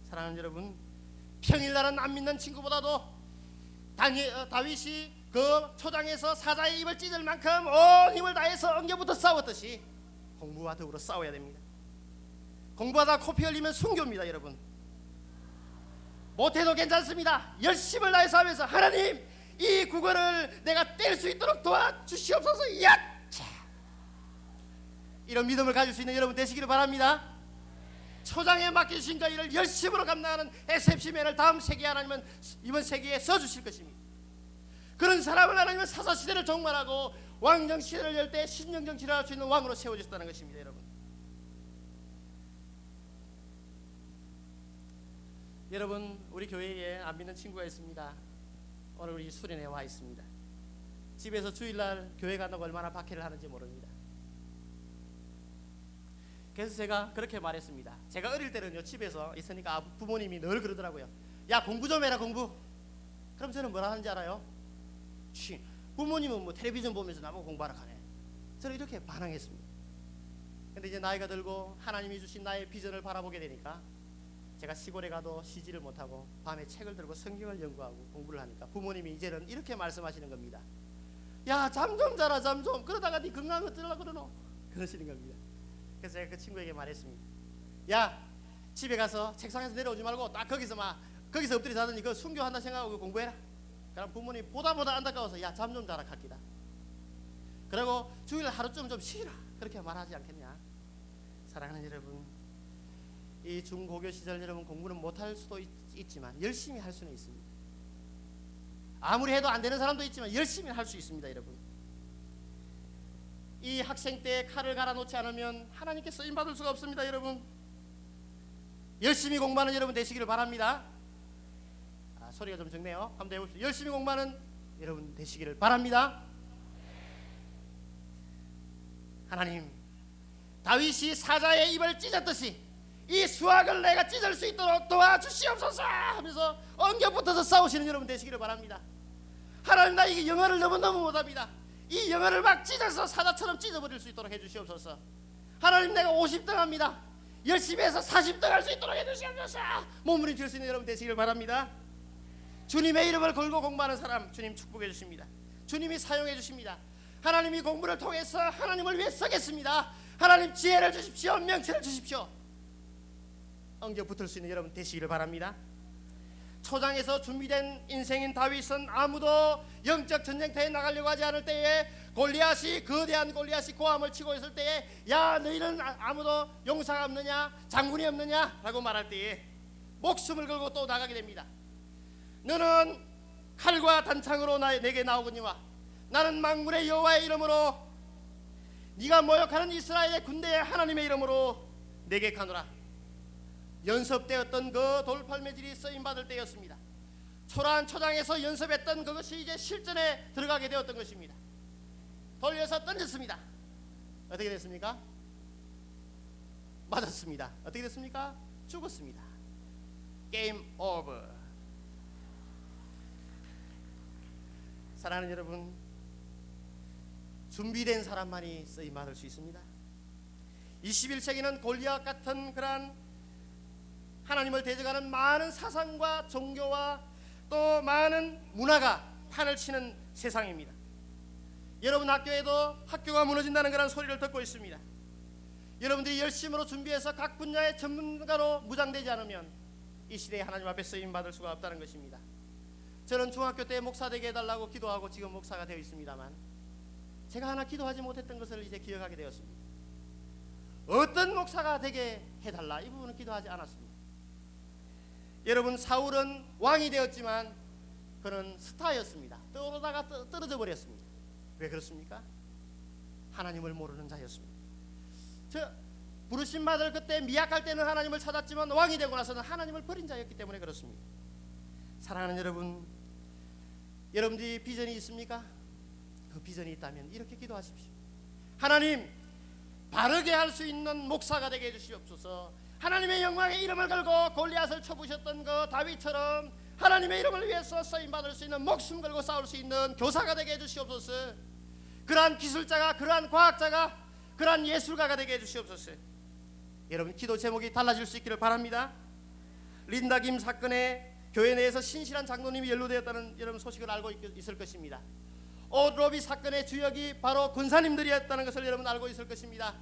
사랑하는 여러분, 평일날은 안 믿는 친구보다도 다윗이 그 초장에서 사자의 입을 찢을 만큼 온 힘을 다해서 엉겨부터 싸웠듯이 공부와 더불어 싸워야 됩니다. 공부하다 코피 흘리면 순교입니다. 여러분, 못해도 괜찮습니다. 열심을 다해서 하면서 하나님, 이 국어를 내가 뗄 수 있도록 도와주시옵소서. 야차! 이런 믿음을 가질 수 있는 여러분 되시기를 바랍니다. 초장에 맡기신 그 일을 열심으로 감당하는 SFC맨을 다음 세기에 하나님은 이번 세기에 써주실 것입니다. 그런 사람을 하나님은 사사시대를 종말하고 왕정시대를 열 때 신정정치를 할 수 있는 왕으로 세워주셨다는 것입니다. 여러분, 우리 교회에 안 믿는 친구가 있습니다. 오늘 우리 수련회에 와 있습니다. 집에서 주일날 교회 간다고 얼마나 박해를 하는지 모릅니다. 그래서 제가 그렇게 말했습니다. 제가 어릴 때는요, 집에서 있으니까 부모님이 늘 그러더라고요. 야, 공부 좀 해라, 공부. 그럼 저는 뭐라 하는지 알아요? 부모님은 뭐 텔레비전 보면서 나보고 공부하라 하네. 저는 이렇게 반항했습니다. 근데 이제 나이가 들고 하나님이 주신 나의 비전을 바라보게 되니까 제가 시골에 가도 쉬지를 못하고 밤에 책을 들고 성경을 연구하고 공부를 하니까 부모님이 이제는 이렇게 말씀하시는 겁니다. 야, 잠 좀 자라, 잠 좀. 그러다가 네 건강 어쩌려고 그러노? 그러시는 겁니다. 그래서 제가 그 친구에게 말했습니다. 야, 집에 가서 책상에서 내려오지 말고 딱 거기서 엎드려 자더니 그 순교한다 생각하고 공부해라. 그럼 부모님 보다 안타까워서 야, 잠 좀 자라 카키다. 그리고 주일 하루쯤 좀 쉬라 그렇게 말하지 않겠냐. 사랑하는 여러분, 이 중고교 시절 여러분 공부는 못할 수도 있지만 열심히 할 수는 있습니다. 아무리 해도 안 되는 사람도 있지만 열심히 할 수 있습니다. 여러분, 이 학생 때 칼을 갈아 놓지 않으면 하나님께 쓰임 받을 수가 없습니다. 여러분, 열심히 공부하는 여러분 되시기를 바랍니다. 소리가 좀 적네요. 한번 해봅시다. 열심히 공부하는 여러분 되시기를 바랍니다. 하나님, 다윗이 사자의 입을 찢었듯이 이 수학을 내가 찢을 수 있도록 도와주시옵소서 하면서 엉겨붙어서 싸우시는 여러분 되시기를 바랍니다. 하나님, 나 이게 영어를 너무너무 못합니다. 이 영어를 막 찢어서 사자처럼 찢어버릴 수 있도록 해주시옵소서. 하나님, 내가 50등 합니다. 열심히 해서 40등 할 수 있도록 해주시옵소서. 몸부림칠 수 있는 여러분 되시기를 바랍니다. 주님의 이름을 걸고 공부하는 사람 주님 축복해 주십니다. 주님이 사용해 주십니다. 하나님이 공부를 통해서 하나님을 위해 쓰겠습니다. 하나님, 지혜를 주십시오. 명철을 주십시오. 엉겨 붙을 수 있는 여러분 되시기를 바랍니다. 초장에서 준비된 인생인 다윗은 아무도 영적 전쟁터에 나가려고 하지 않을 때에 거대한 골리앗이 고함을 치고 있을 때에 야, 너희는 아무도 용사가 없느냐, 장군이 없느냐 라고 말할 때에 목숨을 걸고 또 나가게 됩니다. 너는 칼과 단창으로 내게 나오거니와 나는 만군의 여호와의 이름으로 네가 모욕하는 이스라엘의 군대의 하나님의 이름으로 내게 가노라. 연습되었던 그 돌팔매질이 쓰임받을 때였습니다. 초라한 초장에서 연습했던 그것이 이제 실전에 들어가게 되었던 것입니다. 돌려서 던졌습니다. 어떻게 됐습니까? 맞았습니다. 어떻게 됐습니까? 죽었습니다. 게임 오버. 사랑하는 여러분, 준비된 사람만이 쓰임받을 수 있습니다. 21세기는 골리앗 같은 그러한 하나님을 대적하는 많은 사상과 종교와 또 많은 문화가 판을 치는 세상입니다. 여러분 학교에도 학교가 무너진다는 그런 소리를 듣고 있습니다. 여러분들이 열심으로 준비해서 각 분야의 전문가로 무장되지 않으면 이 시대에 하나님 앞에 쓰임받을 수가 없다는 것입니다. 저는 중학교 때 목사 되게 해달라고 기도하고 지금 목사가 되어 있습니다만 제가 하나 기도하지 못했던 것을 이제 기억하게 되었습니다. 어떤 목사가 되게 해달라, 이 부분은 기도하지 않았습니다. 여러분, 사울은 왕이 되었지만 그는 스타였습니다. 떠오르다가 떨어져 버렸습니다. 왜 그렇습니까? 하나님을 모르는 자였습니다. 저 부르심 받을 그때 미약할 때는 하나님을 찾았지만 왕이 되고 나서는 하나님을 버린 자였기 때문에 그렇습니다. 사랑하는 여러분, 여러분들이 비전이 있습니까? 그 비전이 있다면 이렇게 기도하십시오. 하나님, 바르게 할 수 있는 목사가 되게 해주시옵소서. 하나님의 영광의 이름을 걸고 골리앗을 쳐부셨던 그 다윗처럼 하나님의 이름을 위해서 쓰임받을 수 있는, 목숨 걸고 싸울 수 있는 교사가 되게 해주시옵소서. 그러한 기술자가, 그러한 과학자가, 그러한 예술가가 되게 해주시옵소서. 여러분, 기도 제목이 달라질 수 있기를 바랍니다. 린다 김 사건에 교회 내에서 신실한 장로님이 연루되었다는 여러분 소식을 알고 있을 것입니다. 오드로비 사건의 주역이 바로 군사님들이었다는 것을 여러분 알고 있을 것입니다.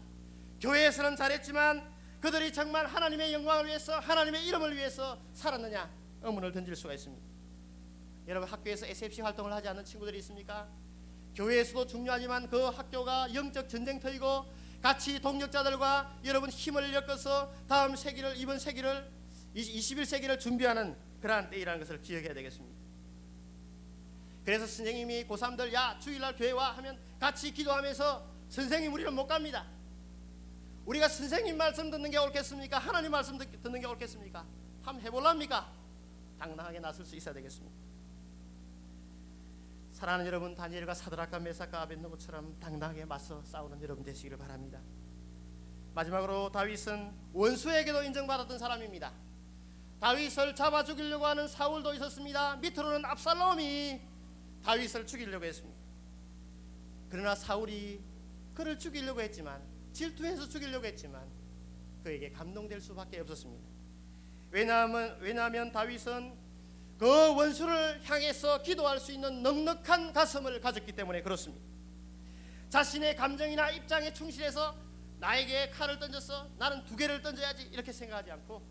교회에서는 잘했지만 그들이 정말 하나님의 영광을 위해서, 하나님의 이름을 위해서 살았느냐, 의문을 던질 수가 있습니다. 여러분, 학교에서 SFC 활동을 하지 않는 친구들이 있습니까? 교회에서도 중요하지만 그 학교가 영적 전쟁터이고 같이 동력자들과 여러분 힘을 엮어서 다음 세기를, 이번 세기를, 21세기를 준비하는 그러한 때이라는 것을 기억해야 되겠습니다. 그래서 선생님이 고3들 야 주일날 교회 와 하면 같이 기도하면서 선생님 우리는 못 갑니다. 우리가 선생님 말씀 듣는 게 옳겠습니까? 하나님 말씀 듣는 게 옳겠습니까? 한번 해볼랍니까? 당당하게 나설 수 있어야 되겠습니다. 사랑하는 여러분, 다니엘과 사드락과 메삭과 아벳느고처럼 당당하게 맞서 싸우는 여러분 되시기를 바랍니다. 마지막으로 다윗은 원수에게도 인정받았던 사람입니다. 다윗을 잡아 죽이려고 하는 사울도 있었습니다. 밑으로는 압살롬이 다윗을 죽이려고 했습니다. 그러나 사울이 그를 죽이려고 했지만, 질투해서 죽이려고 했지만 그에게 감동될 수밖에 없었습니다. 왜냐하면 다윗은 그 원수를 향해서 기도할 수 있는 넉넉한 가슴을 가졌기 때문에 그렇습니다. 자신의 감정이나 입장에 충실해서 나에게 칼을 던져서 나는 2개를 던져야지 이렇게 생각하지 않고,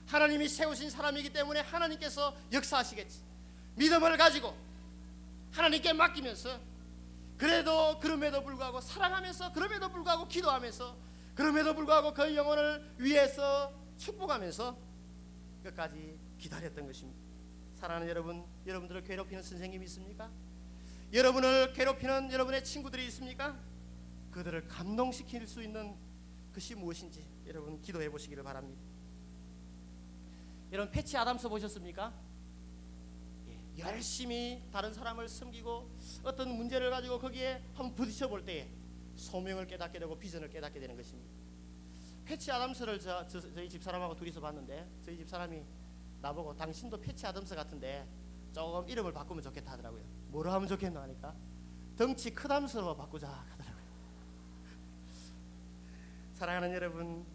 하나님이 세우신 사람이기 때문에 하나님께서 역사하시겠지, 믿음을 가지고 하나님께 맡기면서, 그럼에도 불구하고 사랑하면서, 그럼에도 불구하고 기도하면서, 그럼에도 불구하고 그 영혼을 위해서 축복하면서 끝까지 기다렸던 것입니다. 사랑하는 여러분, 여러분들을 괴롭히는 선생님이 있습니까? 여러분을 괴롭히는 여러분의 친구들이 있습니까? 그들을 감동시킬 수 있는 것이 무엇인지 여러분 기도해 보시기를 바랍니다. 여러분, 패치 아담스 보셨습니까? 열심히 다른 사람을 섬기고 어떤 문제를 가지고 거기에 한번 부딪혀 볼 때에 소명을 깨닫게 되고 비전을 깨닫게 되는 것입니다. 패치 아담스를 저희 집사람하고 둘이서 봤는데, 저희 집사람이 나보고 당신도 패치 아담스 같은데 조금 이름을 바꾸면 좋겠다 하더라고요. 뭐로 하면 좋겠나 하니까 덩치 크담스로 바꾸자 하더라고요. 사랑하는 여러분,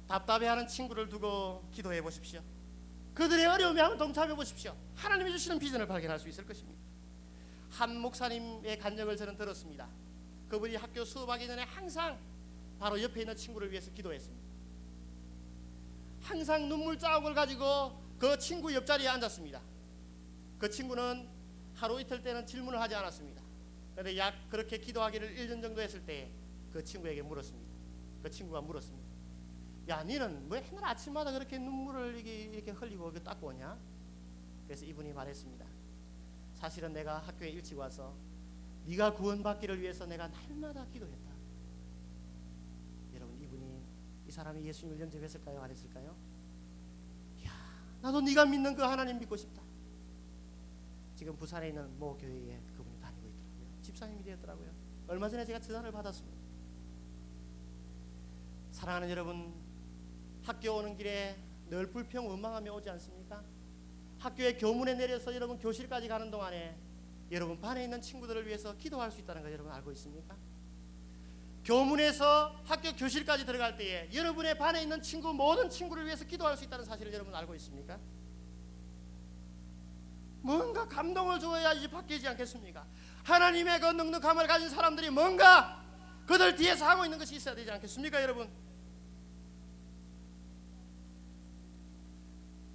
답답해하는 친구를 두고 기도해 보십시오. 그들의 어려움에 한번 동참해 보십시오. 하나님이 주시는 비전을 발견할 수 있을 것입니다. 한 목사님의 간증을 저는 들었습니다. 그분이 학교 수업하기 전에 항상 바로 옆에 있는 친구를 위해서 기도했습니다. 항상 눈물 자국을 가지고 그 친구 옆자리에 앉았습니다. 그 친구는 하루 이틀 때는 질문을 하지 않았습니다. 그런데 약 그렇게 기도하기를 1년 정도 했을 때 그 친구에게 물었습니다. 그 친구가 물었습니다. 야, 너는 왜 맨날 아침마다 그렇게 눈물을 이렇게 흘리고 닦고 오냐? 그래서 이분이 말했습니다. 사실은 내가 학교에 일찍 와서 네가 구원받기를 위해서 내가 날마다 기도했다. 여러분, 이 사람이 예수님을 영접했을까요? 안 했을까요? 야, 나도 네가 믿는 그 하나님 믿고 싶다. 지금 부산에 있는 모 교회에 그분이 다니고 있더라고요. 집사님이 되었더라고요. 얼마 전에 제가 전화를 받았습니다. 사랑하는 여러분, 학교 오는 길에 늘 불평 원망하며 오지 않습니까? 학교에 교문에 내려서 여러분 교실까지 가는 동안에 여러분 반에 있는 친구들을 위해서 기도할 수 있다는 거 여러분 알고 있습니까? 교문에서 학교 교실까지 들어갈 때에 여러분의 반에 있는 친구, 모든 친구를 위해서 기도할 수 있다는 사실을 여러분 알고 있습니까? 뭔가 감동을 줘야지 바뀌지 않겠습니까? 하나님의 그 넉넉함을 가진 사람들이 뭔가 그들 뒤에서 하고 있는 것이 있어야 되지 않겠습니까, 여러분?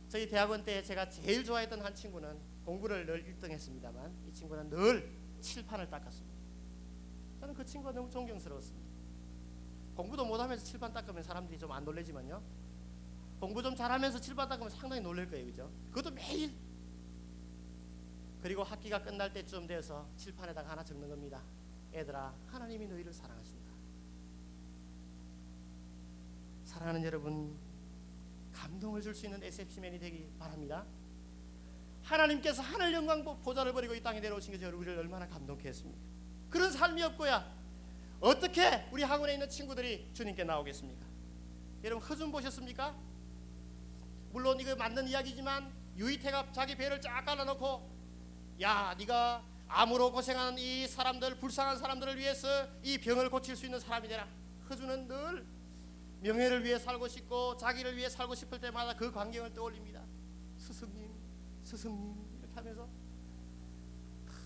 저희 대학원 때 제가 제일 좋아했던 한 친구는 공부를 늘 1등 했습니다만 이 친구는 늘 칠판을 닦았습니다. 저는 그 친구가 너무 존경스러웠습니다. 공부도 못하면서 칠판 닦으면 사람들이 좀 안 놀래지만요, 공부 좀 잘하면서 칠판 닦으면 상당히 놀랄 거예요. 그죠? 그것도 매일. 그리고 학기가 끝날 때쯤 돼서 칠판에다가 하나 적는 겁니다. 얘들아, 하나님이 너희를 사랑하신다. 사랑하는 여러분, 감동을 줄 수 있는 SFC맨이 되기 바랍니다. 하나님께서 하늘 영광 보좌를 버리고 이 땅에 내려오신 것이 우리를 얼마나 감동케 했습니까? 그런 삶이 없고야 어떻게 우리 학원에 있는 친구들이 주님께 나오겠습니까? 여러분, 허준 보셨습니까? 물론 이거 맞는 이야기지만 유이태가 자기 배를 쫙 깔아놓고, 야, 네가 암으로 고생하는 이 사람들, 불쌍한 사람들을 위해서 이 병을 고칠 수 있는 사람이 되라. 허준은 늘 명예를 위해 살고 싶고 자기를 위해 살고 싶을 때마다 그 광경을 떠올립니다. 스승님, 스승님 이렇게 하면서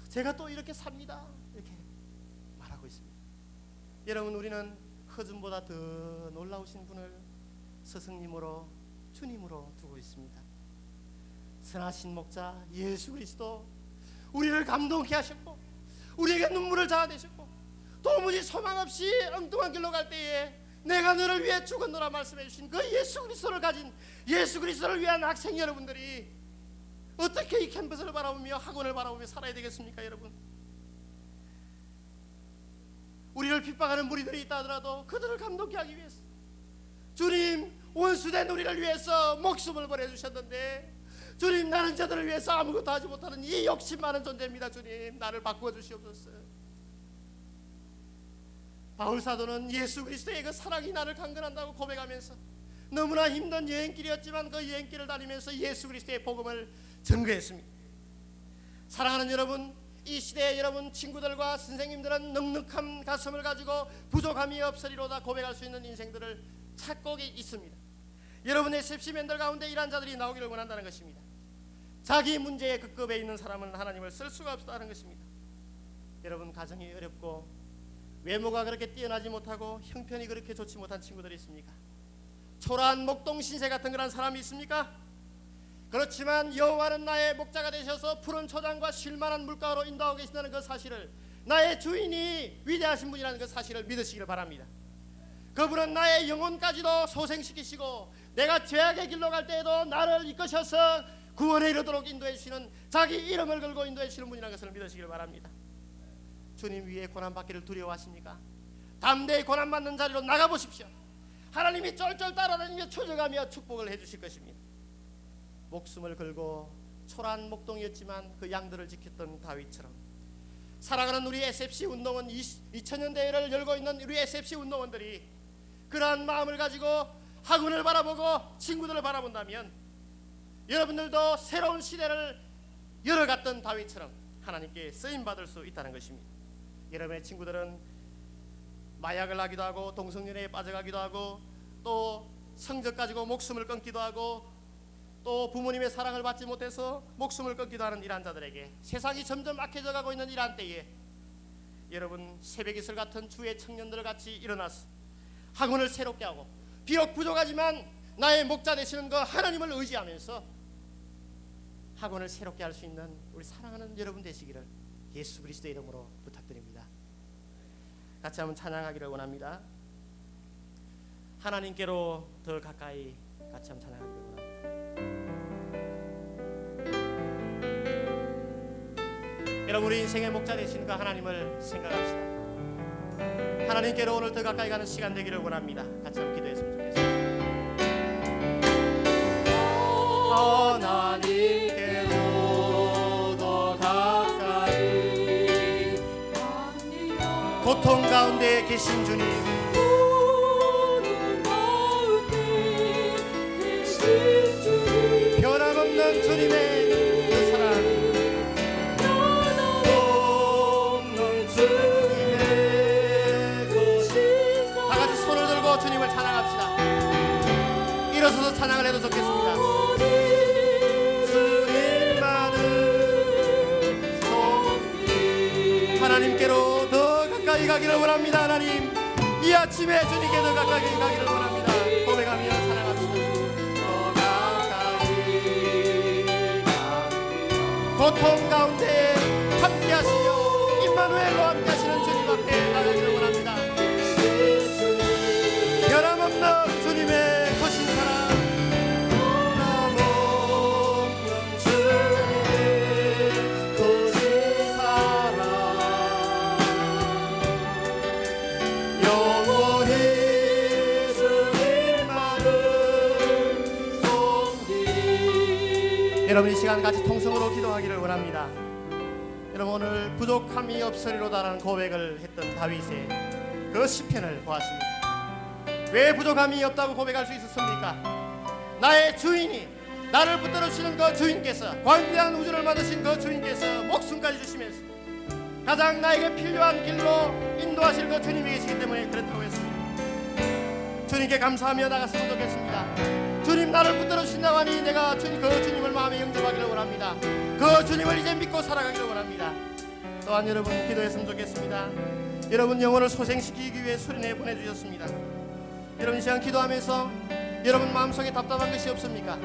제가 또 이렇게 삽니다 이렇게 말하고 있습니다. 여러분, 우리는 허준보다 더 놀라우신 분을 스승님으로, 주님으로 두고 있습니다. 선하신 목자 예수 그리스도, 우리를 감동케 하셨고 우리에게 눈물을 자아내셨고 도무지 소망 없이 엉뚱한 길로 갈 때에 내가 너를 위해 죽었노라 말씀해 주신 그 예수 그리스도를 가진, 예수 그리스도를 위한 학생 여러분들이 어떻게 이 캠퍼스를 바라보며 학원을 바라보며 살아야 되겠습니까? 여러분, 우리를 핍박하는 무리들이 있다 하더라도 그들을 감동케 하기 위해서 주님, 원수된 우리를 위해서 목숨을 버려주셨는데, 주님, 나는 저들을 위해서 아무것도 하지 못하는 이 욕심 많은 존재입니다. 주님, 나를 바꾸어 주시옵소서. 바울 사도는 예수 그리스도의 그 사랑이 나를 강건한다고 고백하면서 너무나 힘든 여행길이었지만 그 여행길을 다니면서 예수 그리스도의 복음을 증거했습니다. 사랑하는 여러분, 이 시대의 여러분 친구들과 선생님들은 넉넉한 가슴을 가지고 부족함이 없으리로다 고백할 수 있는 인생들을 찾고 있습니다. 여러분의 SFC맨들 가운데 이런 자들이 나오기를 원한다는 것입니다. 자기 문제의 그 급에 있는 사람은 하나님을 쓸 수가 없다는 것입니다. 여러분, 가정이 어렵고 외모가 그렇게 뛰어나지 못하고 형편이 그렇게 좋지 못한 친구들이 있습니까? 초라한 목동 신세 같은 그런 사람이 있습니까? 그렇지만 여호와는 나의 목자가 되셔서 푸른 초장과 쉴만한 물가로 인도하고 계신다는 그 사실을, 나의 주인이 위대하신 분이라는 그 사실을 믿으시길 바랍니다. 그분은 나의 영혼까지도 소생시키시고 내가 죄악의 길로 갈 때에도 나를 이끄셔서 구원에 이르도록 인도해 주시는, 자기 이름을 걸고 인도해 주시는 분이라는 것을 믿으시길 바랍니다. 주님 위에 고난받기를 두려워하십니까? 담대히 고난받는 자리로 나가보십시오. 하나님이 쫄쫄 따라다니며 초저가며 축복을 해주실 것입니다. 목숨을 걸고 초라한 목동이었지만 그 양들을 지켰던 다윗처럼 살아가는 우리 SFC 운동원, 2000년 대회를 열고 있는 우리 SFC 운동원들이 그러한 마음을 가지고 학원을 바라보고 친구들을 바라본다면 여러분들도 새로운 시대를 열어갔던 다윗처럼 하나님께 쓰임받을 수 있다는 것입니다. 여러분의 친구들은 마약을 하기도 하고 동성연애에 빠져가기도 하고 또 성적 가지고 목숨을 끊기도 하고 또 부모님의 사랑을 받지 못해서 목숨을 끊기도 하는 이러한 자들에게 세상이 점점 악해져 가고 있는 이러한 때에 여러분, 새벽이슬 같은 주의 청년들 같이 일어나서 학원을 새롭게 하고 비록 부족하지만 나의 목자 되시는 그 하나님을 의지하면서 학원을 새롭게 할 수 있는 우리 사랑하는 여러분 되시기를 예수 그리스도의 이름으로 부탁드립니다. 같이 한번 찬양하기를 원합니다. 하나님께로 더 가까이 같이 한번 찬양하기를 원합니다. 여러분, 우리 인생의 목자 되신 그 하나님을 생각합시다. 하나님께로 오늘 더 가까이 가는 시간 되기를 원합니다. 같이 한번 기도했으면 좋겠습니다. 하나님께로 더 가까이, 고통 가운데 계신 주님, 변함없는 주님의 그 사랑, 변함없는 주님의 그 다 같이 손을 들고 주님을 찬양합시다. 일어서서 찬양을 해도 좋겠습니다. 주님만은 하나님께로 더 가까이 가기를 원합니다. 하나님, 이 아침에 주님께 더 가까이 가기를 원합니다. 고백하며 찬양합시다. 더 가까이, 고통 가운데 함께 하시며 임마누엘로 함께 하시는 주님 앞에 나가기를 원합니다. 여러분 이 시간 같이 통성으로 기도하기를 원합니다. 여러분 오늘 부족함이 없으리로다라는 고백을 했던 다윗의 그 시편을 보았습니다. 왜 부족함이 없다고 고백할 수 있었습니까? 나의 주인이 나를 붙들어주시는 그 주인께서, 광대한 우주를 만드신 그 주인께서 목숨까지 주시면서 가장 나에게 필요한 길로 인도하실 그 주님이 계시기 때문에 그렇다고 했습니다. 주님께 감사하며 나갔으면 좋겠습니다. 주님 나를 붙들어 주신다고 하니 내가 그 주님을 마음에 영접하기를 원합니다. 그 주님을 이제 믿고 살아가기를 원합니다. 또한 여러분 기도했으면 좋겠습니다. 여러분 영혼을 소생시키기 위해 수련회 보내주셨습니다. 여러분 이 시간 기도하면서 여러분 마음속에 답답한 것이 없습니까?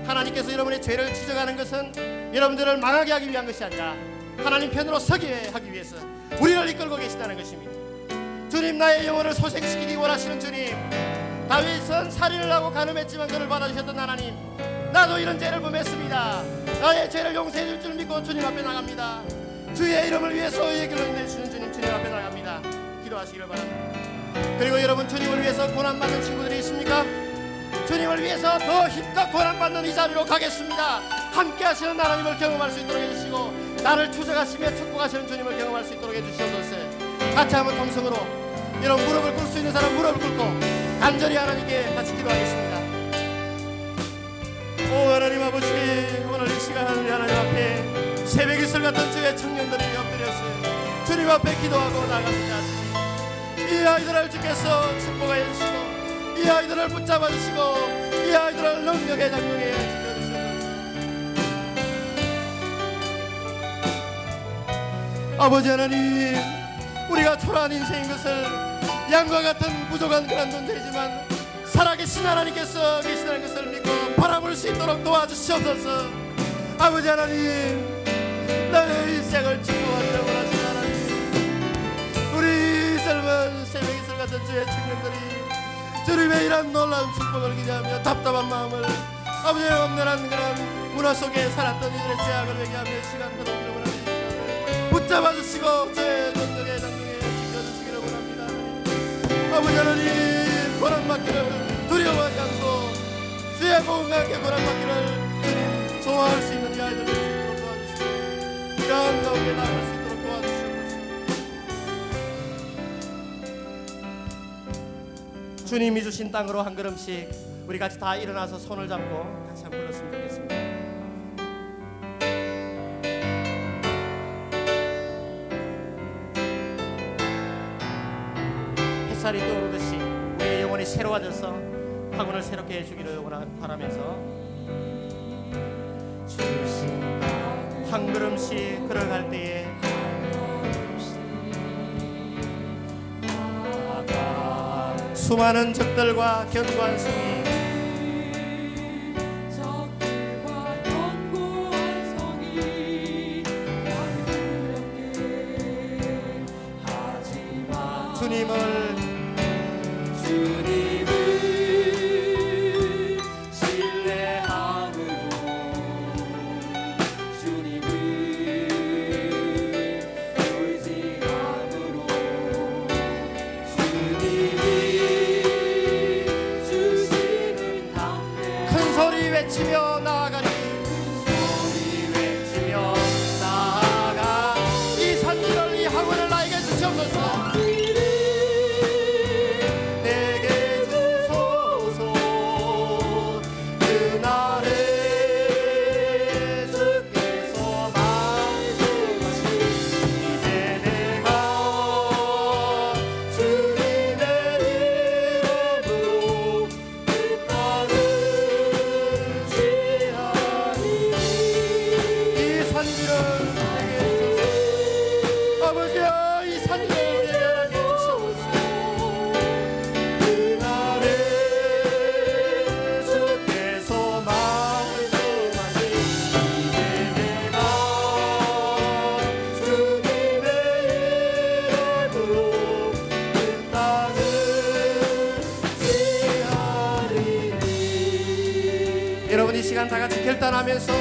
하나님께서 여러분의 죄를 지적하는 것은 여러분들을 망하게 하기 위한 것이 아니라 하나님 편으로 서게 하기 위해서 우리를 이끌고 계시다는 것입니다. 주님 나의 영혼을 소생시키기 원하시는 주님, 다윗은 살인을 하고 간음했지만 그를 받아주셨던 하나님, 나도 이런 죄를 범했습니다. 나의 죄를 용서해 줄 줄 믿고 주님 앞에 나갑니다. 주의 이름을 위해서 의의 길로 인내주시는 주님, 주님 앞에 나갑니다. 기도하시기를 바랍니다. 그리고 여러분 주님을 위해서 고난받는 친구들이 있습니까? 주님을 위해서 더 힘껏 고난받는 이 자리로 가겠습니다. 함께 하시는 하나님을 경험할 수 있도록 해주시고 나를 추적하시며 축복하시는 주님을 경험할 수 있도록 해주시옵소서. 같이 한번 통성으로 여러분 무릎을 꿇을 수 있는 사람 무릎을 꿇고 간절히 하나님께 같이 기도하겠습니다. 오 하나님 아버지, 오늘 이 시간 하나님 앞에 새벽 이슬 같은 주의 청년들이 엎드렸어요. 주님 앞에 기도하고 나갑니다. 이 아이들을 주께서 축복하여 주시고 이 아이들을 붙잡아 주시고 이 아이들을 능력에 장명해 주시옵소서. 아버지 하나님, 우리가 초라한 인생인 것을 양과 같은 부족한 그런 존재이지만 살아계신 하나님께서 계시다는 것을 믿고 바라볼 수 있도록 도와주시옵소서. 아버지 하나님, 나의 인생을 축복하기를 원하시는 하나님, 우리 삶은 새벽 이슬 같은 주의 청년들이 주님의 이런 놀라운 축복을 기대하며 답답한 마음을 아버지의 엄연한 그런 문화 속에 살았던 이들의 죄악을 회개하며 시간들을 오기를 원합니다. 붙잡아 주시고 저의 능력에 장중에 지켜주시기를 원합니다. 아버지 하나님, 고난받기를 두려워하지 않고 주의 복음과 함께 고난받기를 주님 좋아할 수 있는 이 아이들 될 수 있도록 도와주시고 이러한 가운데 나갈 수 있도록 도와주시옵소서. 주님이 주신 땅으로 한 걸음씩 우리 같이 다 일어나서 손을 잡고 같이 한번 불렀으면 좋겠습니다. 햇살이 떠오르듯이 우리의 영혼이 새로워져서 학원을 새롭게 해주기를 바라면서 한 걸음씩 걸어갈 때에 수많은 적들과 견고한 성이 주님을 신뢰함으로 주님을 의지함으로 주님이 주시는 담대 큰 소리 외치며 나아가리. 큰 소리 외치며 나아가 이 산지를 이 학원을 나에게 주시옵소서. 여러분 이 시간 다 같이 결단하면서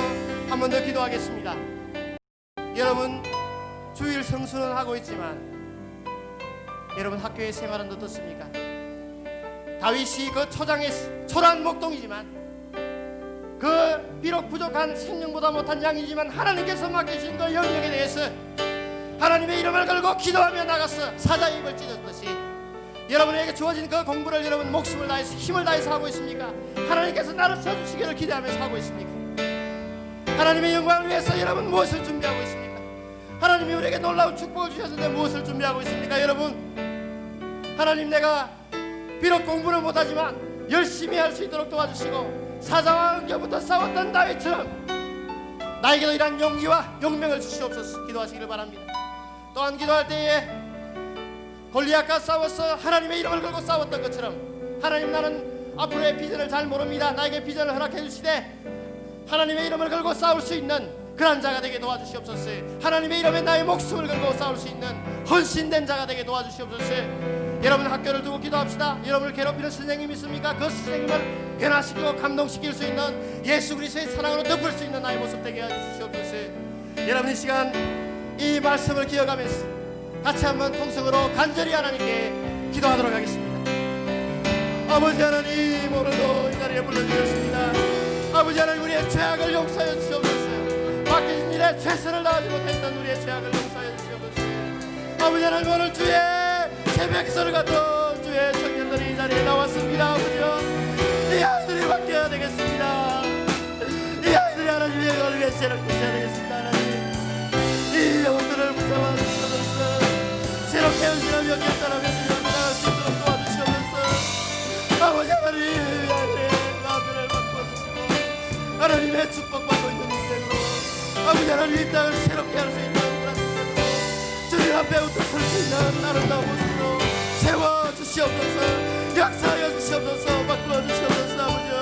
한 번 더 기도하겠습니다. 여러분 주일 성수는 하고 있지만 여러분 학교의 생활은 어떻습니까? 다윗이 그 초장의 초라한 목동이지만 그 비록 부족한 생명보다 못한 양이지만 하나님께서 맡기신 그 영역에 대해서 하나님의 이름을 걸고 기도하며 나가서 사자의 입을 찢었듯이 여러분에게 주어진 그 공부를 여러분 목숨을 다해서 힘을 다해서 하고 있습니까? 하나님께서 나를 써주시기를 기대하면서 하고 있습니까? 하나님의 영광을 위해서 여러분 무엇을 준비하고 있습니까? 하나님이 우리에게 놀라운 축복을 주셨는데 무엇을 준비하고 있습니까? 여러분, 하나님, 내가 비록 공부는 못하지만 열심히 할 수 있도록 도와주시고 사자와 은겨부터 싸웠던 다윗처럼 나에게도 이러한 용기와 용명을 주시옵소서. 기도하시기를 바랍니다. 또한 기도할 때에 골리앗과 싸워서 하나님의 이름을 걸고 싸웠던 것처럼 하나님, 나는 앞으로의 비전을 잘 모릅니다. 나에게 비전을 허락해 주시되 하나님의 이름을 걸고 싸울 수 있는 그런 자가 되게 도와주시옵소서. 하나님의 이름에 나의 목숨을 걸고 싸울 수 있는 헌신된 자가 되게 도와주시옵소서. 여러분, 학교를 두고 기도합시다. 여러분을 괴롭히는 선생님이 있습니까? 그 선생님을 변화시키고 감동시킬 수 있는 예수 그리스도의 사랑으로 덮을 수 있는 나의 모습 되게 해주시옵소서. 여러분, 이 시간 이 말씀을 기억하면서 같이 한번 통성으로 간절히 하나님께 기도하도록 하겠습니다. 아버지 하나님, 오늘도 이 자리에 불러주셨습니다. 아버지 하나님, 우리의 죄악을 용서하여 주시옵소서. 맡겨진 일에 최선을 다하지 못했던 우리의 죄악을 용서하여 주시옵소서. 아버지 하나님, 오늘 주의 새벽기도를 갖던 주의 청년들이 이 자리에 나왔습니다. 아버지요, 이 아이들이 맡겨야 되겠습니다. 이 아이들이 하나님의 영광을 위해 새롭게 해야 되겠습니다. 하나님, 이 영혼들을 붙잡아 주시옵소서. 새롭게 헌신하며 결단하면서 나아갈 수 있도록 도와주시옵소서. 아버지 하나님, 이 아이들의 마음을 바꿔주시고 하나님의 축복받고 있는 인생으로 아버지 하나님, 이 땅을 새롭게 할 수 있는 그런 인생으로 주님 앞에 웃어 설 수 있는 아름다운 모습으로 세워주시옵소서. 역사하여 주시옵소서. 바꾸어 주시옵소서. 아버지요,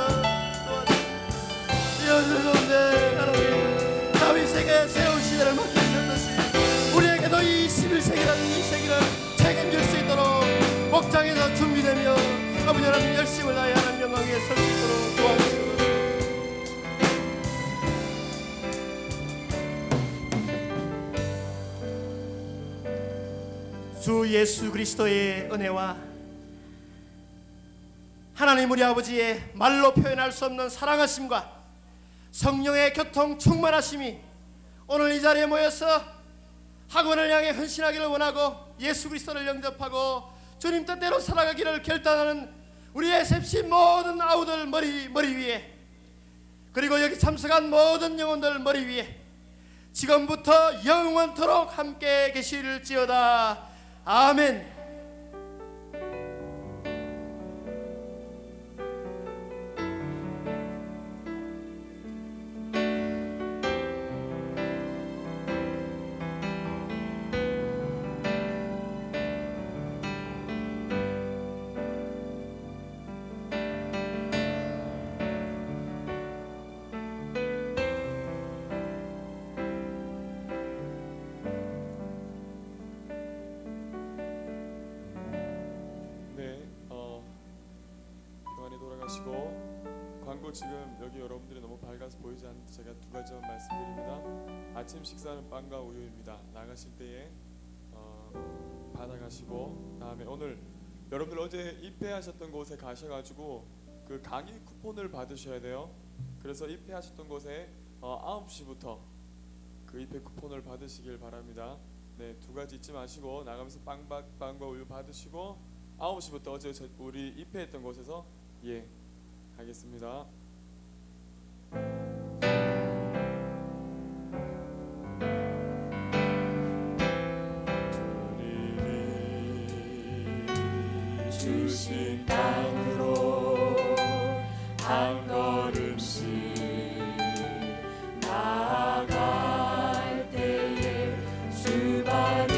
이어들 가운데 하나님, 다윗에게 새로운 시대를 맡겨주셨듯이 우리에게도 이 21세기라는 이 세기를 책임질 수 있도록 목장에서 준비되며 아버지 하나님, 열심을 다해 하나님 영광 위에 설 수 있도록 도와주시옵소서. 주 예수 그리스도의 은혜와 하나님 우리 아버지의 말로 표현할 수 없는 사랑하심과 성령의 교통 충만하심이 오늘 이 자리에 모여서 학원을 향해 헌신하기를 원하고 예수 그리스도를 영접하고 주님 뜻대로 살아가기를 결단하는 우리의 셉시 모든 아우들 머리 위에, 그리고 여기 참석한 모든 영혼들 머리 위에 지금부터 영원토록 함께 계실지어다. 아멘. 광고 지금 여기 여러분들이 너무 밝아서 보이지 않는데 제가 두 가지만 말씀드립니다. 아침 식사는 빵과 우유입니다. 나가실 때에 받아가시고, 다음에 오늘 여러분들 어제 입회하셨던 곳에 가셔가지고 그 강의 쿠폰을 받으셔야 돼요. 그래서 입회하셨던 곳에 9시부터 그 입회 쿠폰을 받으시길 바랍니다. 네, 두 가지 잊지 마시고 나가면서 빵과 우유 받으시고 9시부터 어제 우리 입회했던 곳에서 하겠습니다. 주님이 주신 땅으로 한 걸음씩 나아갈 때에 수많은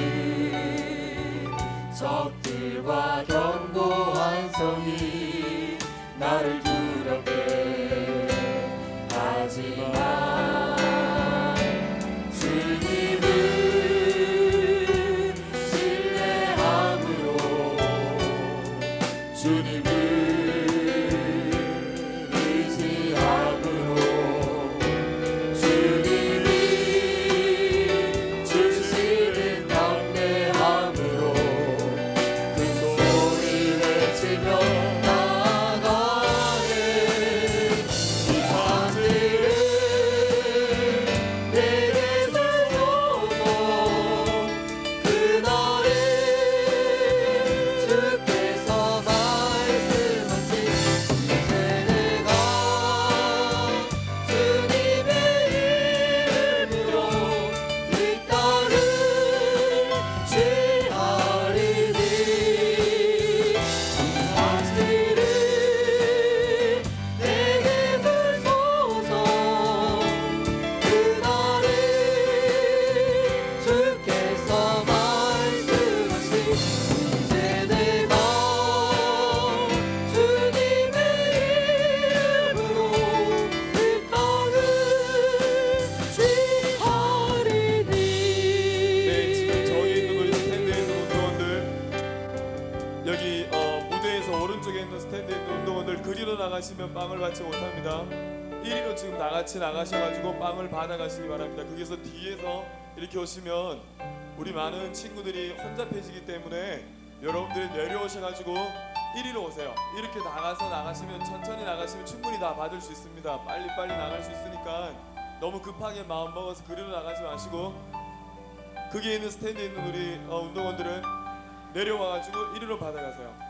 적들과 견고한 성이 나를 두렵게 하지만 주님은 신뢰함으로 주님을 의지함으로 주님이 주시는 담대함으로 큰 소리 외치며 나가네. 이 산들 오시면 빵을 받지 못합니다. 1위로 지금 나같이 나가셔가지고 빵을 받아가시기 바랍니다. 거기서 뒤에서 이렇게 오시면 우리 많은 친구들이 혼잡해지기 때문에 여러분들이 내려오셔가지고 1위로 오세요. 이렇게 나가시면 천천히 나가시면 충분히 다 받을 수 있습니다. 빨리빨리 나갈 수 있으니까 너무 급하게 마음 먹어서 그리로 나가지 마시고 거기에 있는 스탠드에 있는 우리 운동원들은 내려와가지고 1위로 받아가세요.